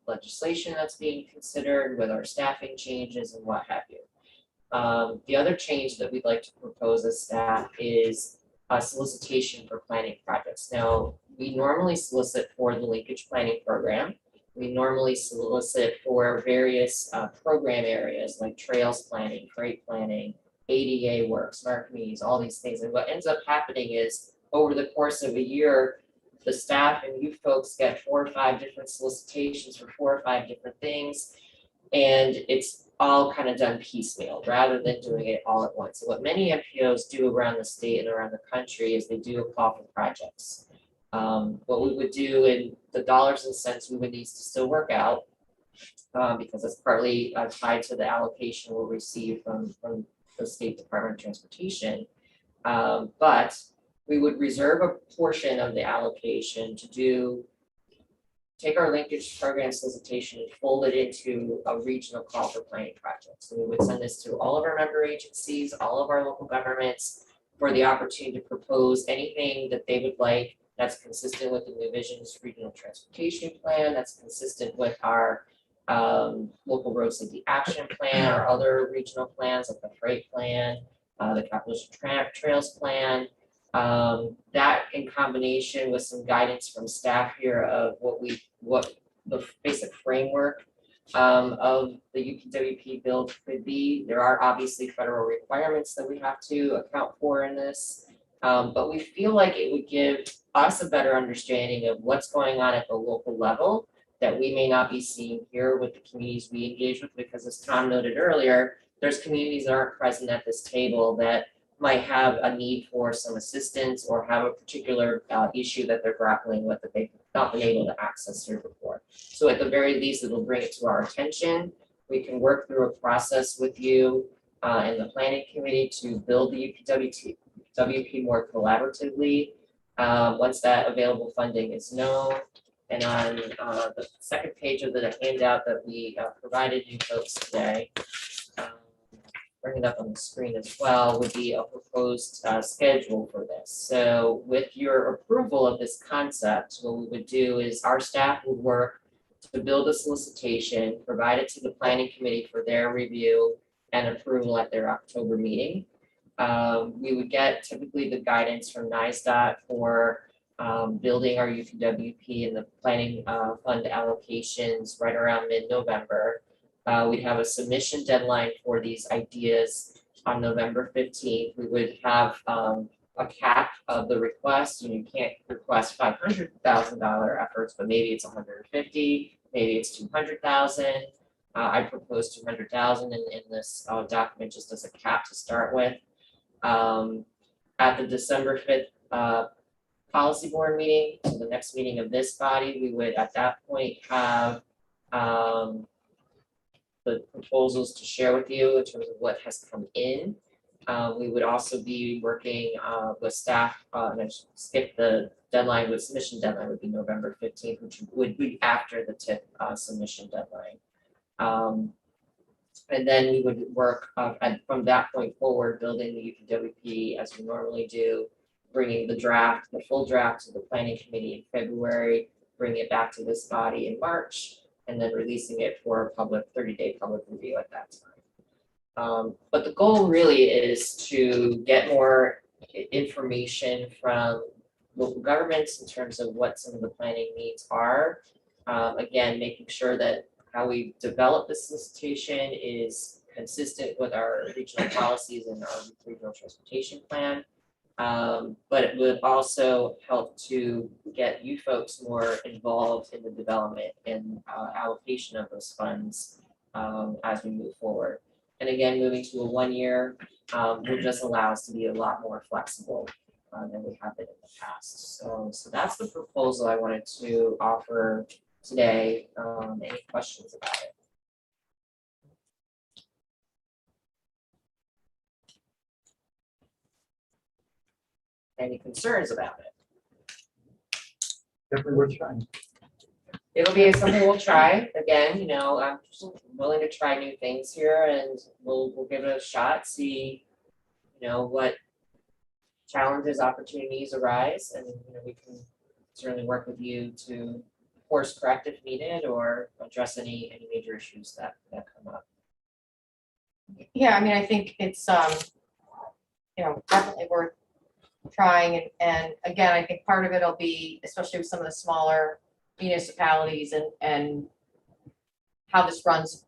legislation that's being considered, with our staffing changes and what have you. The other change that we'd like to propose as staff is a solicitation for planning projects. Now, we normally solicit for the linkage planning program. We normally solicit for various program areas like trails planning, freight planning, ADA work, smart communities, all these things. And what ends up happening is over the course of a year, the staff and you folks get 4 or 5 different solicitations for 4 or 5 different things. And it's all kind of done piecemeal rather than doing it all at once. So what many MPOs do around the state and around the country is they do a call for projects. What we would do in the dollars and cents we would need to still work out, because it's partly tied to the allocation we'll receive from the State Department of Transportation. But we would reserve a portion of the allocation to take our linkage program solicitation and fold it into a regional call for planning project. So we would send this to all of our member agencies, all of our local governments, for the opportunity to propose anything that they would like that's consistent with the New Vision's regional transportation plan, that's consistent with our local road safety action plan, or other regional plans like the freight plan, the capital trails plan. That in combination with some guidance from staff here of what the basic framework of the UPWP build could be. There are obviously federal requirements that we have to account for in this, but we feel like it would give us a better understanding of what's going on at the local level that we may not be seeing here with the communities we engage with, because as Tom noted earlier, there's communities that aren't present at this table that might have a need for some assistance or have a particular issue that they're grappling with that they've not been able to access here before. So at the very least, it'll bring it to our attention. We can work through a process with you and the planning committee to build the UPWP more collaboratively once that available funding is known. And on the second page of the handout that we provided you folks today, bring it up on the screen as well, would be a proposed schedule for this. So with your approval of this concept, what we would do is our staff would work to build a solicitation, provide it to the planning committee for their review and approval at their October meeting. We would get typically the guidance from NISDOT for building our UPWP and the planning fund allocations right around mid-November. We'd have a submission deadline for these ideas on November 15th. We would have a cap of the request. You can't request $500,000 efforts, but maybe it's 150, maybe it's 200,000. I propose 200,000 in this document just as a cap to start with. At the December 5th policy board meeting, so the next meeting of this body, we would at that point have the proposals to share with you in terms of what has come in. We would also be working with staff, and I skipped the deadline, with submission deadline would be November 15th, which would be after the TIP submission deadline. And then we would work from that point forward, building the UPWP as we normally do, bringing the full draft to the planning committee in February, bringing it back to this body in March, and then releasing it for a public 30-day public review at that time. But the goal really is to get more information from local governments in terms of what some of the planning needs are. Again, making sure that how we develop the solicitation is consistent with our regional policies and our regional transportation plan. But it would also help to get you folks more involved in the development and allocation of those funds as we move forward. And again, moving to a 1 year will just allow us to be a lot more flexible than we have been in the past. So that's the proposal I wanted to offer today. Any questions about it? Any concerns about it? Definitely worth trying. It'll be something we'll try. Again, you know, I'm just willing to try new things here, and we'll give it a shot, see, you know, what challenges, opportunities arise, and you know, we can certainly work with you to course correct if needed or address any major issues that come up. Yeah, I mean, I think it's, you know, definitely worth trying. And again, I think part of it'll be, especially with some of the smaller municipalities and how this runs.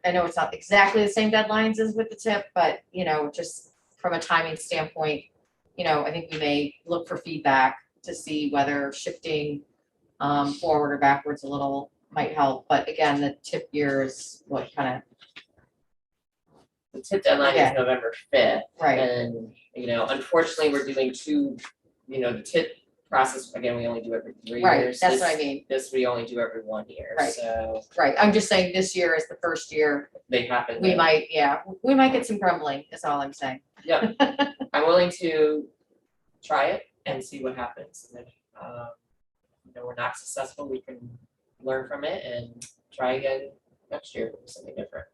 I know it's not exactly the same deadlines as with the TIP, but, you know, just from a timing standpoint, you know, I think we may look for feedback to see whether shifting forward or backwards a little might help, but again, the tip year is what kind The tip deadline Yeah. is November 5th. of, right, And, unfortunately, we're doing two, the tip process, again, we only do every 3 right, years. that's what I This- mean, This we only do every 1 year, Right. so right, I'm just saying this year is the first year, they happen. we to- might, yeah, we might get some crumbling, is all I'm saying. Yep, I'm willing to try it and see what happens. And if, we're not successful, we can learn from it and try again next year with something different.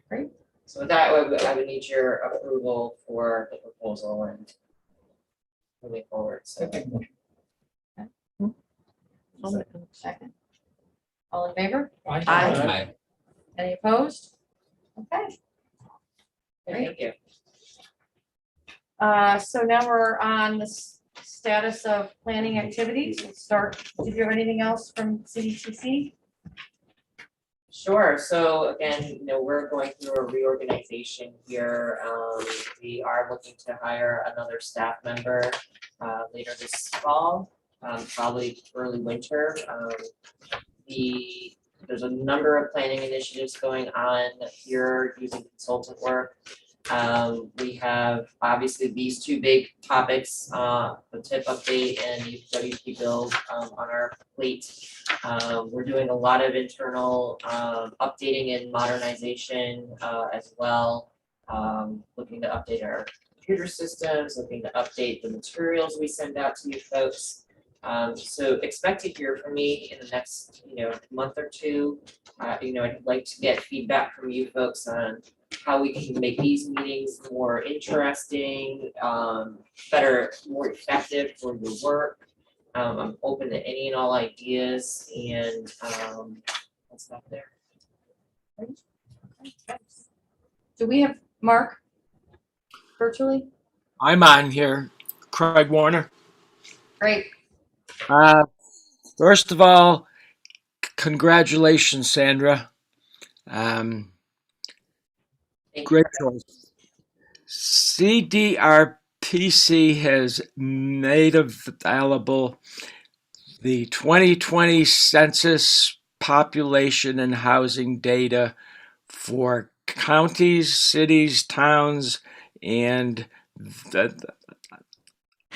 Great. So with that, I would need your approval for the proposal and moving forward, so. Okay. Second. All in favor? Aye. Any opposed? Okay, Thank you. so now we're on the status of planning activities. We'll start, did you have anything else from CDTC? Sure, so again, we're going through a reorganization here. We are looking to hire another staff member later this fall, probably early winter. There's a number of planning initiatives going on here using consultant work. We have obviously these two big topics, the TIP update and the UWP build on our plate. We're doing a lot of internal updating and modernization as well. Looking to update our computer systems, looking to update the materials we send out to you folks. So expect to hear from me in the next, month or two. I'd like to get feedback from you folks on how we can make these meetings more interesting, better, more effective for your work. I'm open to any and all ideas and I'll stop there. Do we have Mark virtually? I'm on here, Craig Warner. Great, First of all, congratulations, Sandra. Thank you. Great choice. CDRPC has made available the 2020 census population and housing data for counties, cities, towns, and the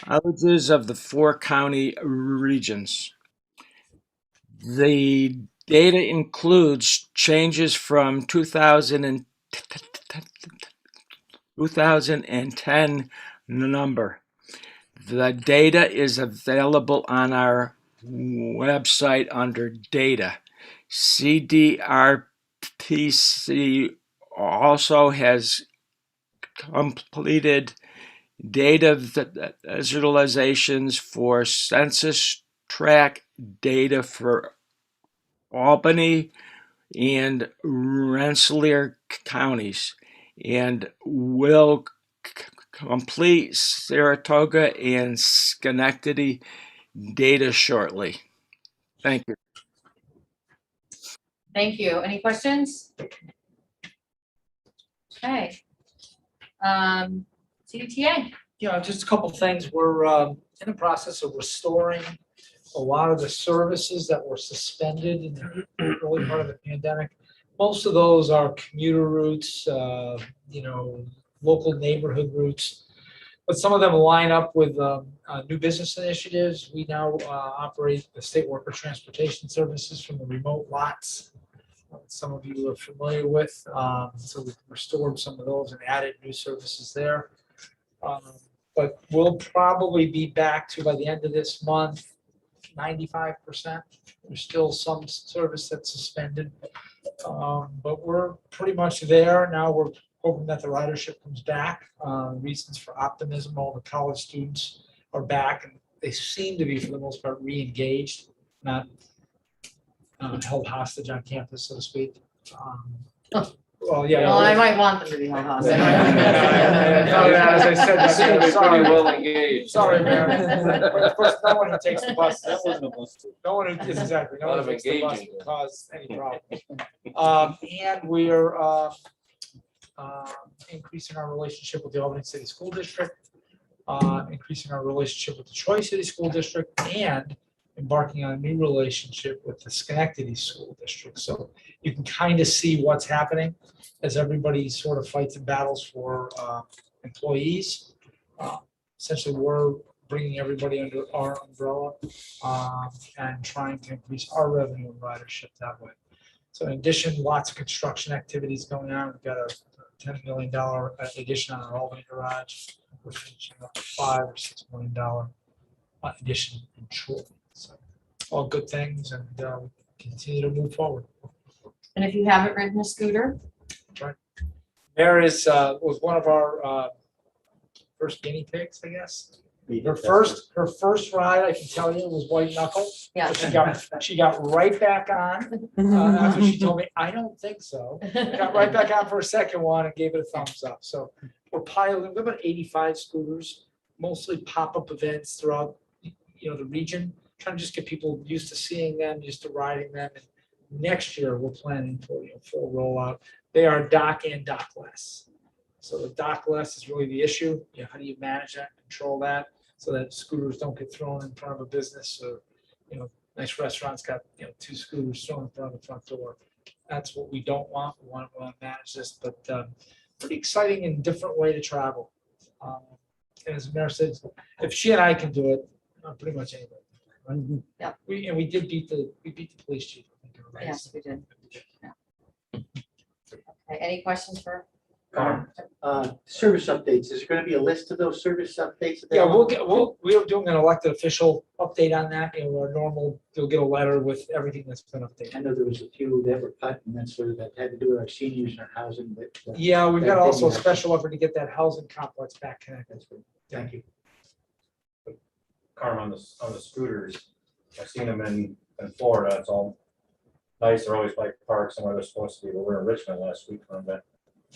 villages of the 4 county regions. The data includes changes from 2010 number. The data is available on our website under data. CDRPC also has completed data visualizations for census tract data for Albany and Rensselaer counties, and will complete Saratoga and Schenectady data shortly. Thank you. thank you. Any questions? Okay. CDTA, Yeah, just a couple of things. We're in the process of restoring a lot of the services that were suspended in the early part of the pandemic. Most of those are commuter routes, local neighborhood routes. But some of them line up with new business initiatives. We now operate the state worker transportation services from the remote lots. Some of you are familiar with, so we've restored some of those and added new services there. But we'll probably be back to, by the end of this month, 95%. There's still some service that's suspended, but we're pretty much there. Now we're hoping that the ridership comes back. Reasons for optimism, all the college students are back, and they seem to be, for the most part, re-engaged, not held hostage on campus, so to speak. Well, yeah. well, I might want them to be held hostage. As I said, Seem to be sorry. pretty well engaged. Sorry, man. Of course, no one who takes the bus. That wasn't a bus. No one who, exactly, no Lot one of who takes the bus engaging. will cause any problem. And we're increasing our relationship with the Albany City School District, increasing our relationship with the Troy City School District, and embarking on a new relationship with the Schenectady School District. So you can kind of see what's happening as everybody sort of fights and battles for employees. Essentially, we're bringing everybody under our umbrella and trying to increase our revenue and ridership that way. So in addition, lots of construction activities going on. We've got a $10 million addition on our Albany garage. We're finishing up a $5 or $6 million addition in Troy. So all good things, and we continue to move forward. And if you haven't ridden a scooter, There was one of our first guinea pigs, I guess. Her first ride, I can tell you, was white knuckle. yeah. She got right back on after she told me, I don't think so. Got right back on for a second one and gave it a thumbs up. So we're piloting, we have about 85 scooters, mostly pop-up events throughout, the region, trying to just get people used to seeing them, used to riding them. And next year, we're planning for full rollout. They are dock and dockless. So the dockless is really the issue. How do you manage that, control that, so that scooters don't get thrown in front of a business, or nice restaurants got 2 scooters thrown in front of the front door. That's what we don't want. We want to manage this, but pretty exciting and different way to travel. And as the mayor said, if she and I can do it, pretty much anybody. Right? Yeah. We did beat the police chief. I think, right? Yes, we did. Yeah. Okay, any questions for? Service updates, is there gonna be a list of those service updates? Yeah, we're doing an elected official update on that. Our normal, you'll get a letter with everything that's been updated. I know there was a few that were cut, and that's sort of that had to do with our seniors and our housing, but. Yeah, we've got that also a didn't special effort to get that housing complex back connected. Thank you. Carm, on the scooters, I've seen them in Florida. It's all nice. They're always like parked somewhere they're supposed to be. But we were in Richmond last week for an event,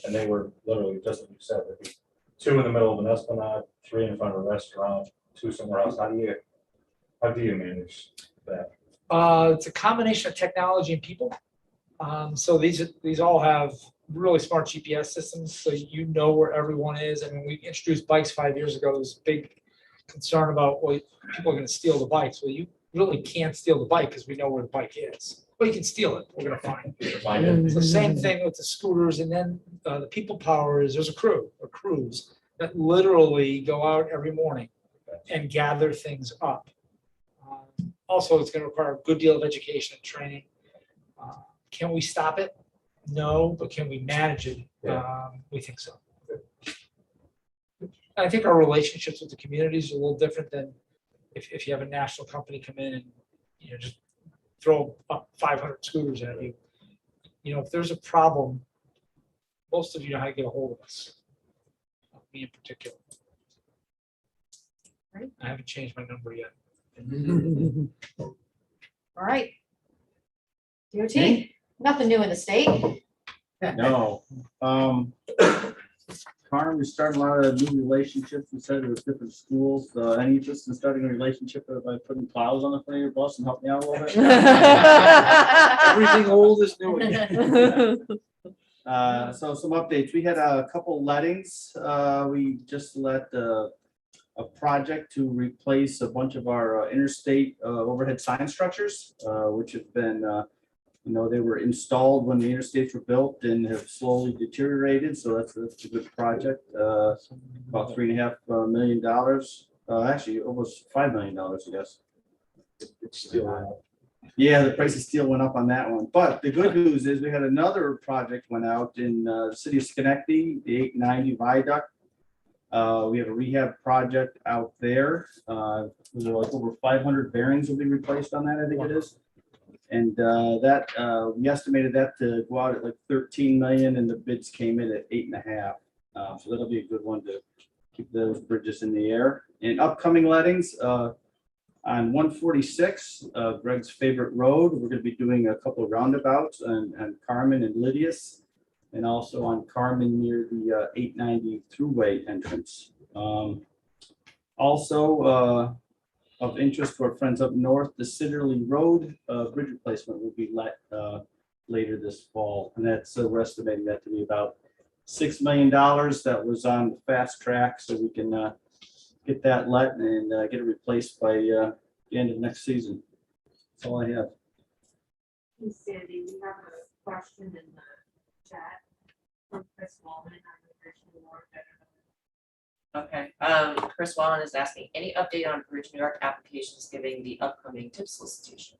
and they were literally just like you said. There'd be 2 in the middle of an esplanade, 3 in front of a restaurant, 2 somewhere else. How do you manage that? It's a combination of technology and people. So these all have really smart GPS systems, so you know where everyone is. And when we introduced bikes 5 years ago, there was a big concern about, well, people are going to steal the bikes. Well, you really can't steal the bike because we know where the bike is. Well, you can steal it. We're going to find it. So same thing with the scooters, and then the people power is there's a crews that literally go out every morning and gather things up. Also, it's going to require a good deal of education and training. Can we stop it? No, but can we manage it? We think so. I think our relationships with the communities are a little different than if you have a national company come in and just throw up 500 scooters at you. If there's a problem, most of you know how to get a hold of us. Me in particular. Right. I haven't changed my number yet. All right. DOT, nothing new in the state. No. Carm, we started a lot of new relationships. We started with different schools. Any interest in starting a relationship by putting plows on the front of your bus and help me out a little bit? Everything old is new again. So some updates. We had a couple lettings. We just let a project to replace a bunch of our interstate overhead sign structures, which have been, they were installed when the interstates were built and have slowly deteriorated. So that's a good project. About $3.5 million. Actually, almost $5 million, I guess. It's still. Yeah, the price of steel went up on that one. But the good news is we had another project went out in the city of Schenectady, the 890 viaduct. We have a rehab project out there. There's like over 500 bearings will be replaced on that, I think it is. And we estimated that to go out at like 13 million, and the bids came in at 8.5. So that'll be a good one to keep those bridges in the air. And upcoming lettings, on 146, Greg's favorite road, we're going to be doing a couple of roundabouts on Carmen and Lydius, and also on Carmen near the 890 throughway entrance. Also, of interest to our friends up north, the Sidderly Road bridge replacement will be let later this fall, and that's we're estimating that to be about $6 million. That was on the fast track, so we can get that let and get it replaced by the end of next season. That's all I have. Hey Sandy, we have a question in the chat from Chris Wallman on the Bridge New York. Okay, Chris Wallen is asking, any update on Bridge New York applications giving the upcoming tip solicitation?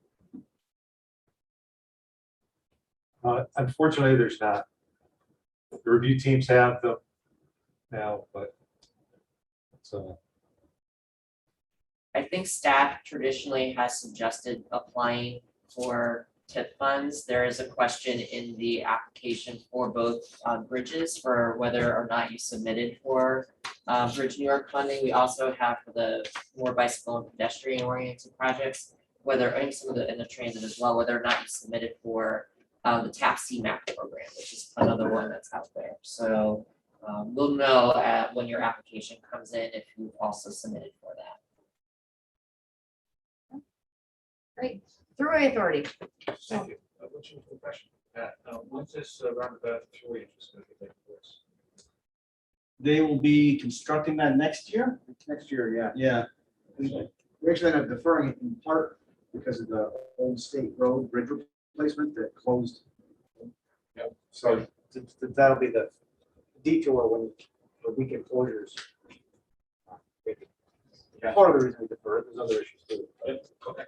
Unfortunately, there's not. The review teams have them now, but so I think staff traditionally has suggested applying for tip funds. There is a question in the application for both bridges for whether or not you submitted for Bridge New York funding. We also have for the more bicycle and pedestrian oriented projects, whether, and some of the, in the transit as well, whether or not you submitted for the TAP CMAP program, which is another one that's out there. So we'll know when your application comes in if you've also submitted for that. Great. Thruway Authority. Thank you. What's your question? When's this roundabout through is going to be taking place? They will be constructing that next year? Next year, yeah. Yeah. We actually ended up deferring it in part because of the old state road bridge replacement that closed. Yep. So that'll be the detour when the weekend closures. Part of the reason we defer it, there's other issues too. Okay,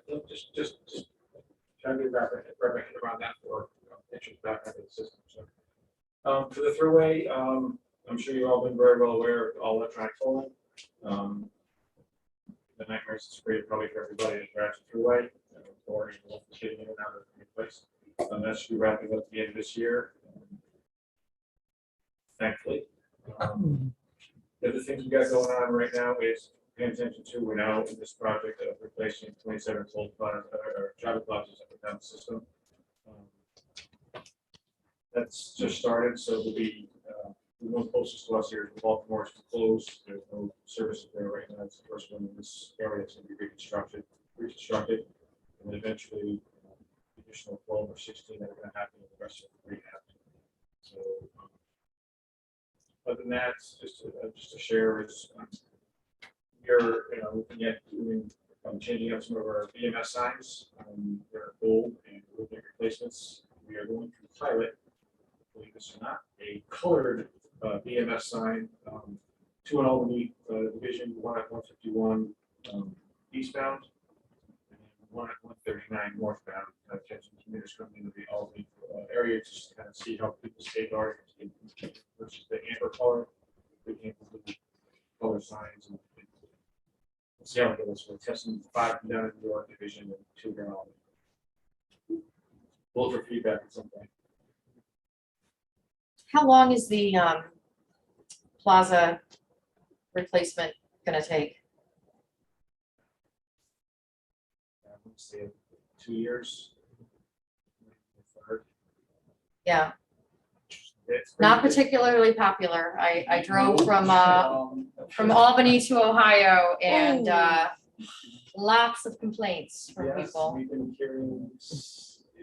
just trying to wrap my head around that for entries back into the system. So, for the throughway, I'm sure you've all been very well aware of all electronic tolling. The nightmares it's created probably for everybody that drives the throughway, or getting in and out of the place. That should be wrapping up at the end of this year, thankfully. The other things we got going on right now is paying attention to, we're now in this project of replacing 27 toll plazas or traffic plazas up and down the system. That's just started, so there'll be the one closest to us here is Baltimore is closed. There's no service there right now. It's the first one in this area that's going to be reconstructed, and then eventually additional 12 or 16 that are going to happen in the rest of the rehab. So other than that, just to share is we're looking at doing changing up some of our BMS signs. They're old and looking at replacements. We are going to pilot, believe this or not, a colored BMS sign, two in Albany division, one at 151 eastbound, and one at 139 northbound. Catching commuters coming into the Albany area just to kind of see how people's state are versus the amber color. We came with the color signs and see how it goes. We're testing 5 down in New York division and 2 here in Albany. We'll look for feedback at some point. How long is the plaza replacement going to take? I would say 2 years. Yeah, It's not pretty- particularly popular. I drove from Albany to Ohio and lots of complaints from Yes, people. we've been hearing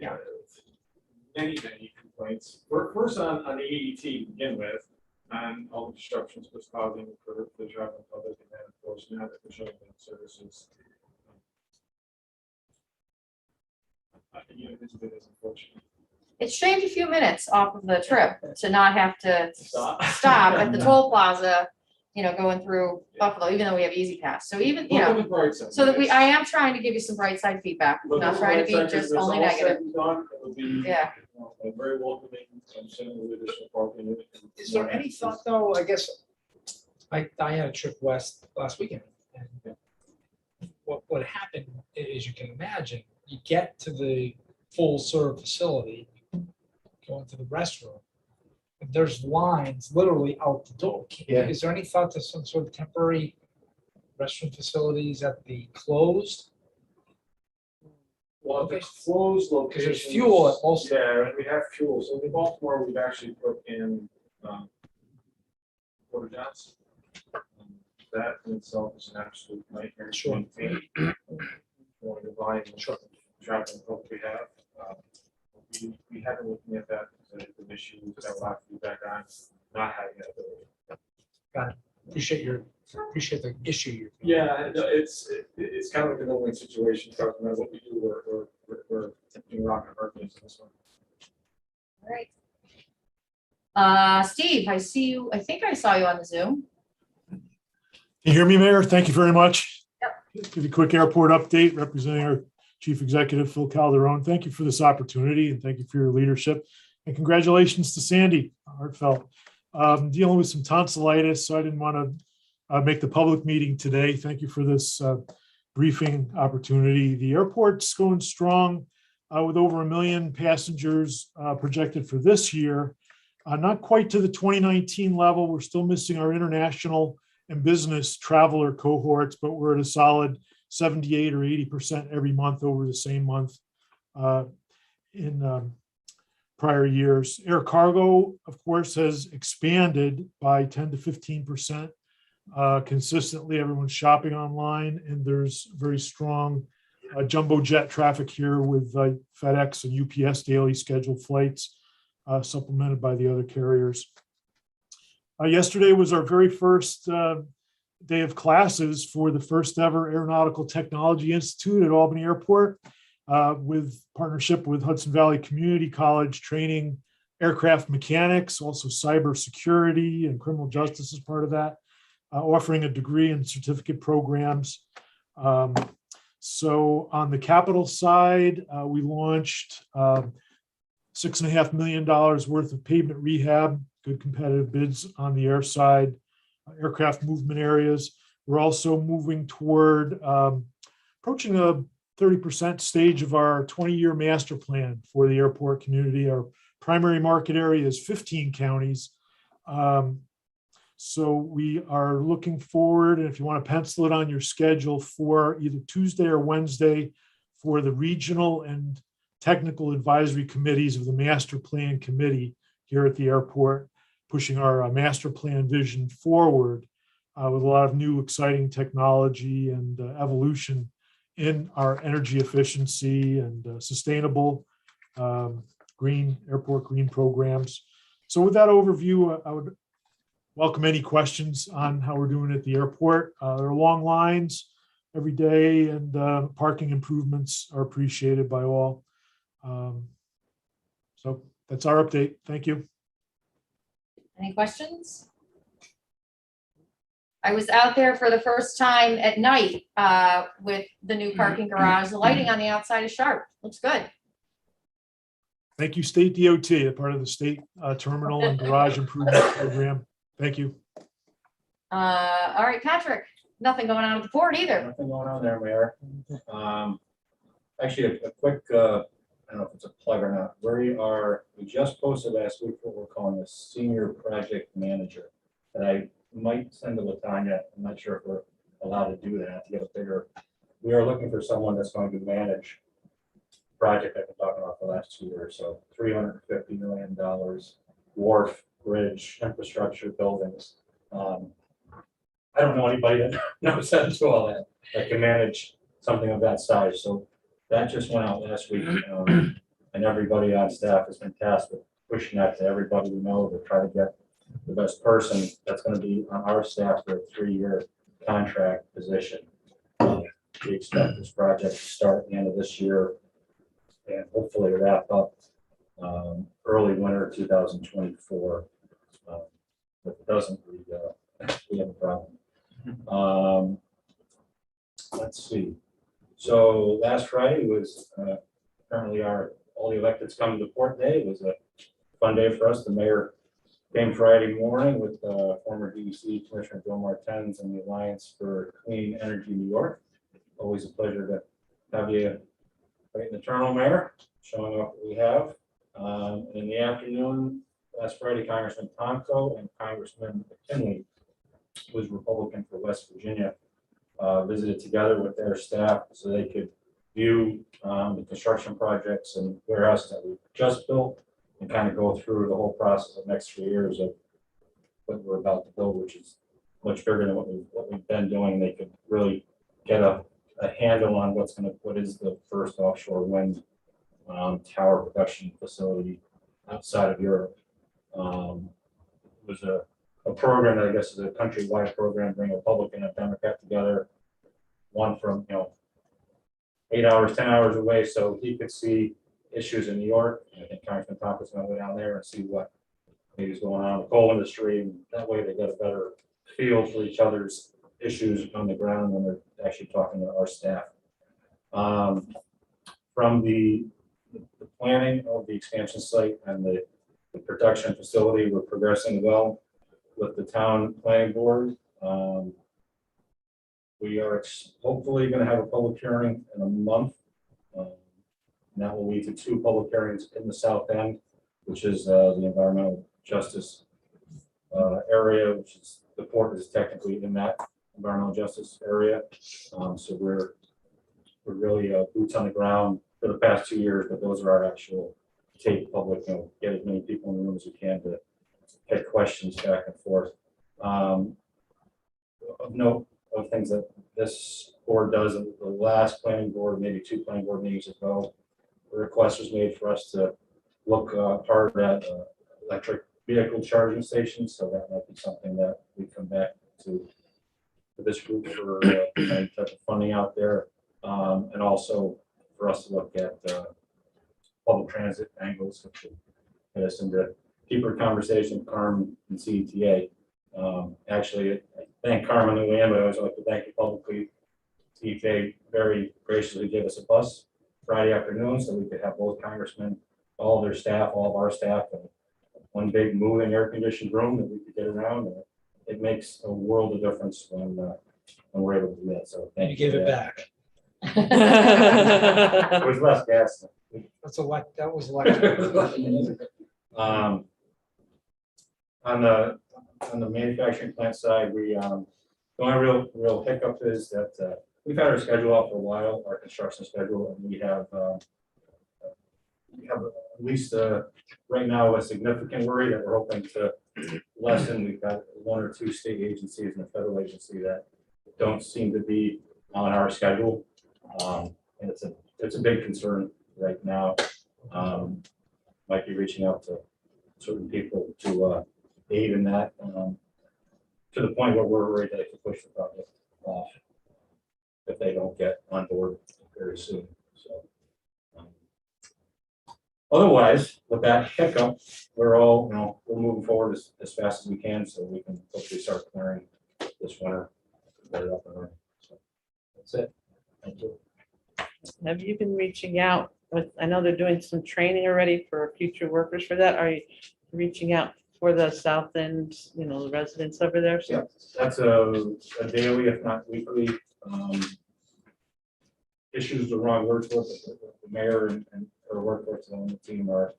Yeah. many complaints. First on the AET to begin with, and all the disruptions was causing for the traveling public, and then of course now that we're showing them services. It's a bit unfortunate. It shaved a few minutes off of the trip to not have to Stop. stop at the toll plaza, going through Buffalo, even though we have Easy Pass. So even, Look at the bright side. so that I am trying to give you some bright side feedback, Look at not the trying to bright be side, 'cause just there's only all said negative. and done, it would be, Yeah. a very welcoming, certainly with additional parking. Is there any thought though, I guess, I had a trip west last weekend and what happened, as you can imagine, you get to the full serve facility, go into the restroom, and there's lines literally out the door. Yeah. Is there any thought to some sort of temporary restroom facilities at the closed? Well, the closed locations. Because there's fuel at most. Yeah, and we have fuel. So in Baltimore, we've actually put in porta johns. That in itself is an absolute nightmare to Sure. maintain. For the volume of traffic we have. We have been looking at that as an issue that we'll have to be back on, not having that ability. Got it. Appreciate the issue you're. Yeah, no, it's kind of like an only situation, talking about what we do, we're Any rock and birthdays in this one. All right. Steve, I see you, I think I saw you on the Zoom. Can you hear me, Mayor? Thank you very much. Yep. Give you a quick airport update representing our Chief Executive, Phil Calderon. Thank you for this opportunity and thank you for your leadership. And congratulations to Sandy, heartfelt. Dealing with some tonsillitis, so I didn't want to make the public meeting today. Thank you for this briefing opportunity. The airport's going strong with over 1 million passengers projected for this year. Not quite to the 2019 level. We're still missing our international and business traveler cohorts, but we're at a solid 78 or 80% every month over the same month in prior years. Air cargo, of course, has expanded by 10 to 15%. Consistently, everyone's shopping online, and there's very strong jumbo jet traffic here with FedEx and UPS daily scheduled flights, supplemented by the other carriers. Yesterday was our very first day of classes for the first ever Aeronautical Technology Institute at Albany Airport, with partnership with Hudson Valley Community College, training aircraft mechanics, also cybersecurity and criminal justice as part of that, offering a degree and certificate programs. So on the capital side, we launched $6.5 million worth of pavement rehab, good competitive bids on the air side, aircraft movement areas. We're also moving toward approaching a 30% stage of our 20-year master plan for the airport community. Our primary market area is 15 counties. So we are looking forward, and if you want to pencil it on your schedule, for either Tuesday or Wednesday for the regional and technical advisory committees of the master plan committee here at the airport, pushing our master plan vision forward with a lot of new exciting technology and evolution in our energy efficiency and sustainable green airport green programs. So with that overview, I would welcome any questions on how we're doing at the airport. There are long lines every day, and parking improvements are appreciated by all. So that's our update. Thank you. Any questions? I was out there for the first time at night with the new parking garage. The lighting on the outside is sharp. Looks good. Thank you, State DOT, a part of the state terminal and garage improvement program. Thank you. All right, Patrick, nothing going on with the port either. Nothing going on there, Mayor. Actually, a quick, I don't know if it's a plug or not. We just posted last week what we're calling a senior project manager that I might send to Latanya. I'm not sure if we're allowed to do that to get a bigger. We are looking for someone that's going to manage the project I've been talking about the last 2 years. So $350 million, wharf, bridge, infrastructure, buildings. I don't know anybody that knows how to do all that can manage something of that size. So that just went out last week, and everybody on staff has been tasked with pushing that to everybody we know to try to get the best person that's going to be on our staff for a 3-year contract position. We expect this project to start at the end of this year and hopefully wrap up early winter 2024. If it doesn't, we have a problem. Let's see. So last Friday was apparently all the electeds come to the port day. It was a fun day for us. The mayor came Friday morning with former DEC Commissioner Bill Martens and the Alliance for Clean Energy New York. Always a pleasure to have you right in the terminal, Mayor, showing off what we have. In the afternoon, last Friday, Congressman Tomko and Congressman McKinley, who was Republican for West Virginia, visited together with their staff so they could view the construction projects and warehouses that we just built and kind of go through the whole process of the next 3 years of what we're about to build, which is much bigger than what we've been doing. They could really get a handle on what is the first offshore wind tower production facility outside of Europe. It was a program that I guess is a countrywide program, bring a Republican and a Democrat together, one from 8 hours, 10 hours away, so he could see issues in New York. I think Congressman Tompkins gonna go down there and see what maybe is going on in the coal industry, and that way they get a better feel for each other's issues on the ground when they're actually talking to our staff. From the planning of the expansion site and the production facility, we're progressing well with the town planning board. We are hopefully going to have a public hearing in a month. And that will lead to 2 public hearings in the south end, which is the environmental justice area, which is the port is technically in that environmental justice area. So we're really boots on the ground for the past 2 years, but those are our actual take public, get as many people in the room as we can to get questions back and forth. Of note of things that this board does, the last planning board, maybe 2 planning board meetings ago, the request was made for us to look hard at electric vehicle charging stations. So that might be something that we come back to this group for any type of funding out there. And also for us to look at public transit angles, which would get us into deeper conversation with Carmen and CDTA. Actually, I thank Carmen and Leanne, but I always like to thank you publicly. CDTA very graciously gave us a bus Friday afternoon so we could have both congressmen, all of their staff, all of our staff, and one big moving air-conditioned room that we could get around. And it makes a world of difference when we're able to do that. So thank you. You give for it that. back. It was less gas. That was electric. On the manufacturing plant side, the only real hiccup is that we've had our schedule out for a while, our construction schedule, and we have at least right now a significant worry that we're hoping to lessen. We've got 1 or 2 state agencies and a federal agency that don't seem to be on our schedule, and it's a big concern right now. Might be reaching out to certain people to aid in that, to the point where we're ready to push the project off if they don't get on board very soon. So otherwise, with that hiccup, we're all, we're moving forward as fast as we can so we can hopefully start clearing this winter. Get it up and running. So that's it. Thank you. Have you been reaching out with, I know they're doing some training already for future workers for that. Are you reaching out for the south end, the residents over there? Yeah, that's a daily, if not weekly. Issues the wrong words for it, but the mayor and her workforce on the team are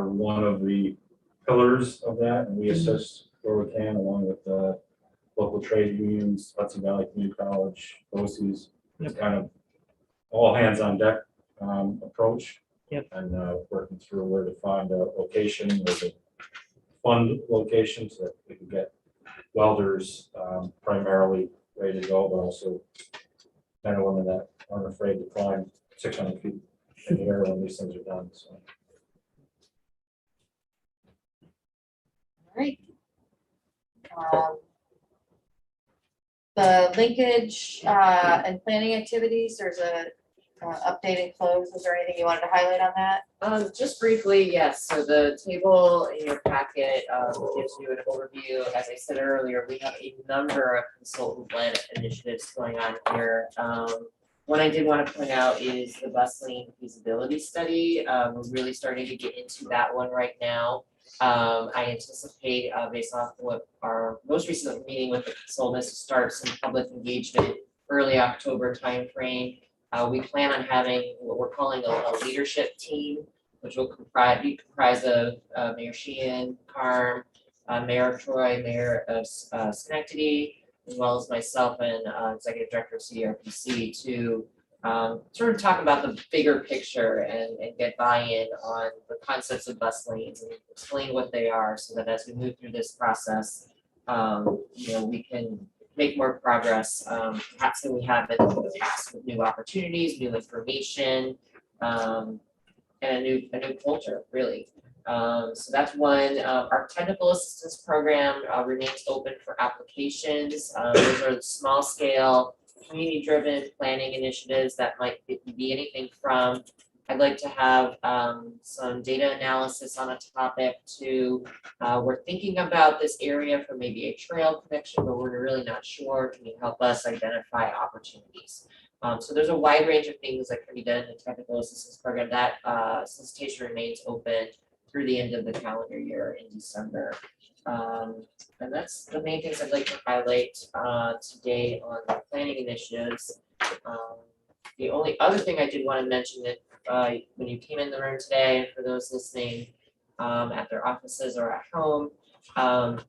one of the pillars of that, and we assist where we can, along with the local trade unions, Hudson Valley Community College, BOCES. It's kind of all hands on deck approach. Yep. And working through where to find a location, where to fund locations so that we can get welders primarily ready to go, but also men and women that aren't afraid to climb 600 feet in the air when these things are done. So. All right. The linkage and planning activities, there's a update and close. Was there anything you wanted to highlight on that? Just briefly, yes, so the table in your packet gives you an overview. As I said earlier, we have a number of consultant-led initiatives going on here. One I did want to point out is the bus lane feasibility study. We're really starting to get into that one right now. I anticipate, based off what our most recent meeting with the consultants, to start some public engagement early October timeframe. We plan on having what we're calling a leadership team, which will be comprised of Mayor Sheehan, Carm, Mayor Troy, Mayor of Schenectady, as well as myself and Executive Director of CDRPC to sort of talk about the bigger picture and get buy-in on the concepts of bus lanes and explain what they are so that as we move through this process, we can make more progress, perhaps than we have in the past with new opportunities, new information, and a new culture, really. So that's one. Our technical assistance program remains open for applications. Those are small scale, community driven planning initiatives that might be anything from I'd like to have some data analysis on a topic to, we're thinking about this area for maybe a trail connection, but we're really not sure. Can you help us identify opportunities? So there's a wide range of things that can be done in the technical assistance program. That solicitation remains open through the end of the calendar year in December. And that's the main things I'd like to highlight today on the planning initiatives. The only other thing I did want to mention that when you came in the room today, and for those listening at their offices or at home,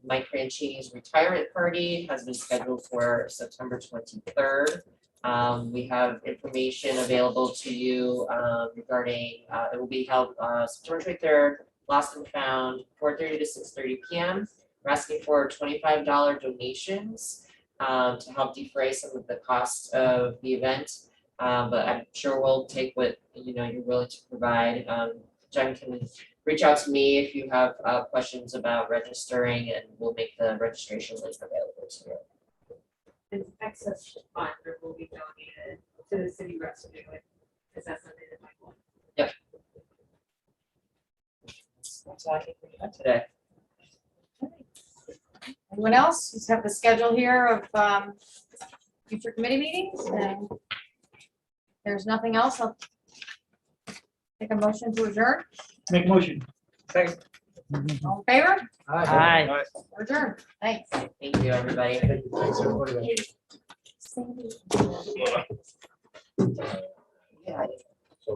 Mike Franchini's retirement party has been scheduled for September 23rd. We have information available to you regarding, it will be held September 23rd, lost and found, 4:30 to 6:30 p.m. We're asking for $25 donations to help defray some of the costs of the event. But I'm sure we'll take what you're willing to provide. Jen can reach out to me if you have questions about registering, and we'll make the registration link available to you. And excess fund will be donated to the city rescue. Is that something that might want? That's all I can think of today. Anyone else? Just have the schedule here of future committee meetings, and if there's nothing else. I'll take a motion to adjourn. Make motion. Second. All in favor? Aye. We're adjourned. Thanks. Thank you, everybody. Thanks, everybody. Sandy. Yeah.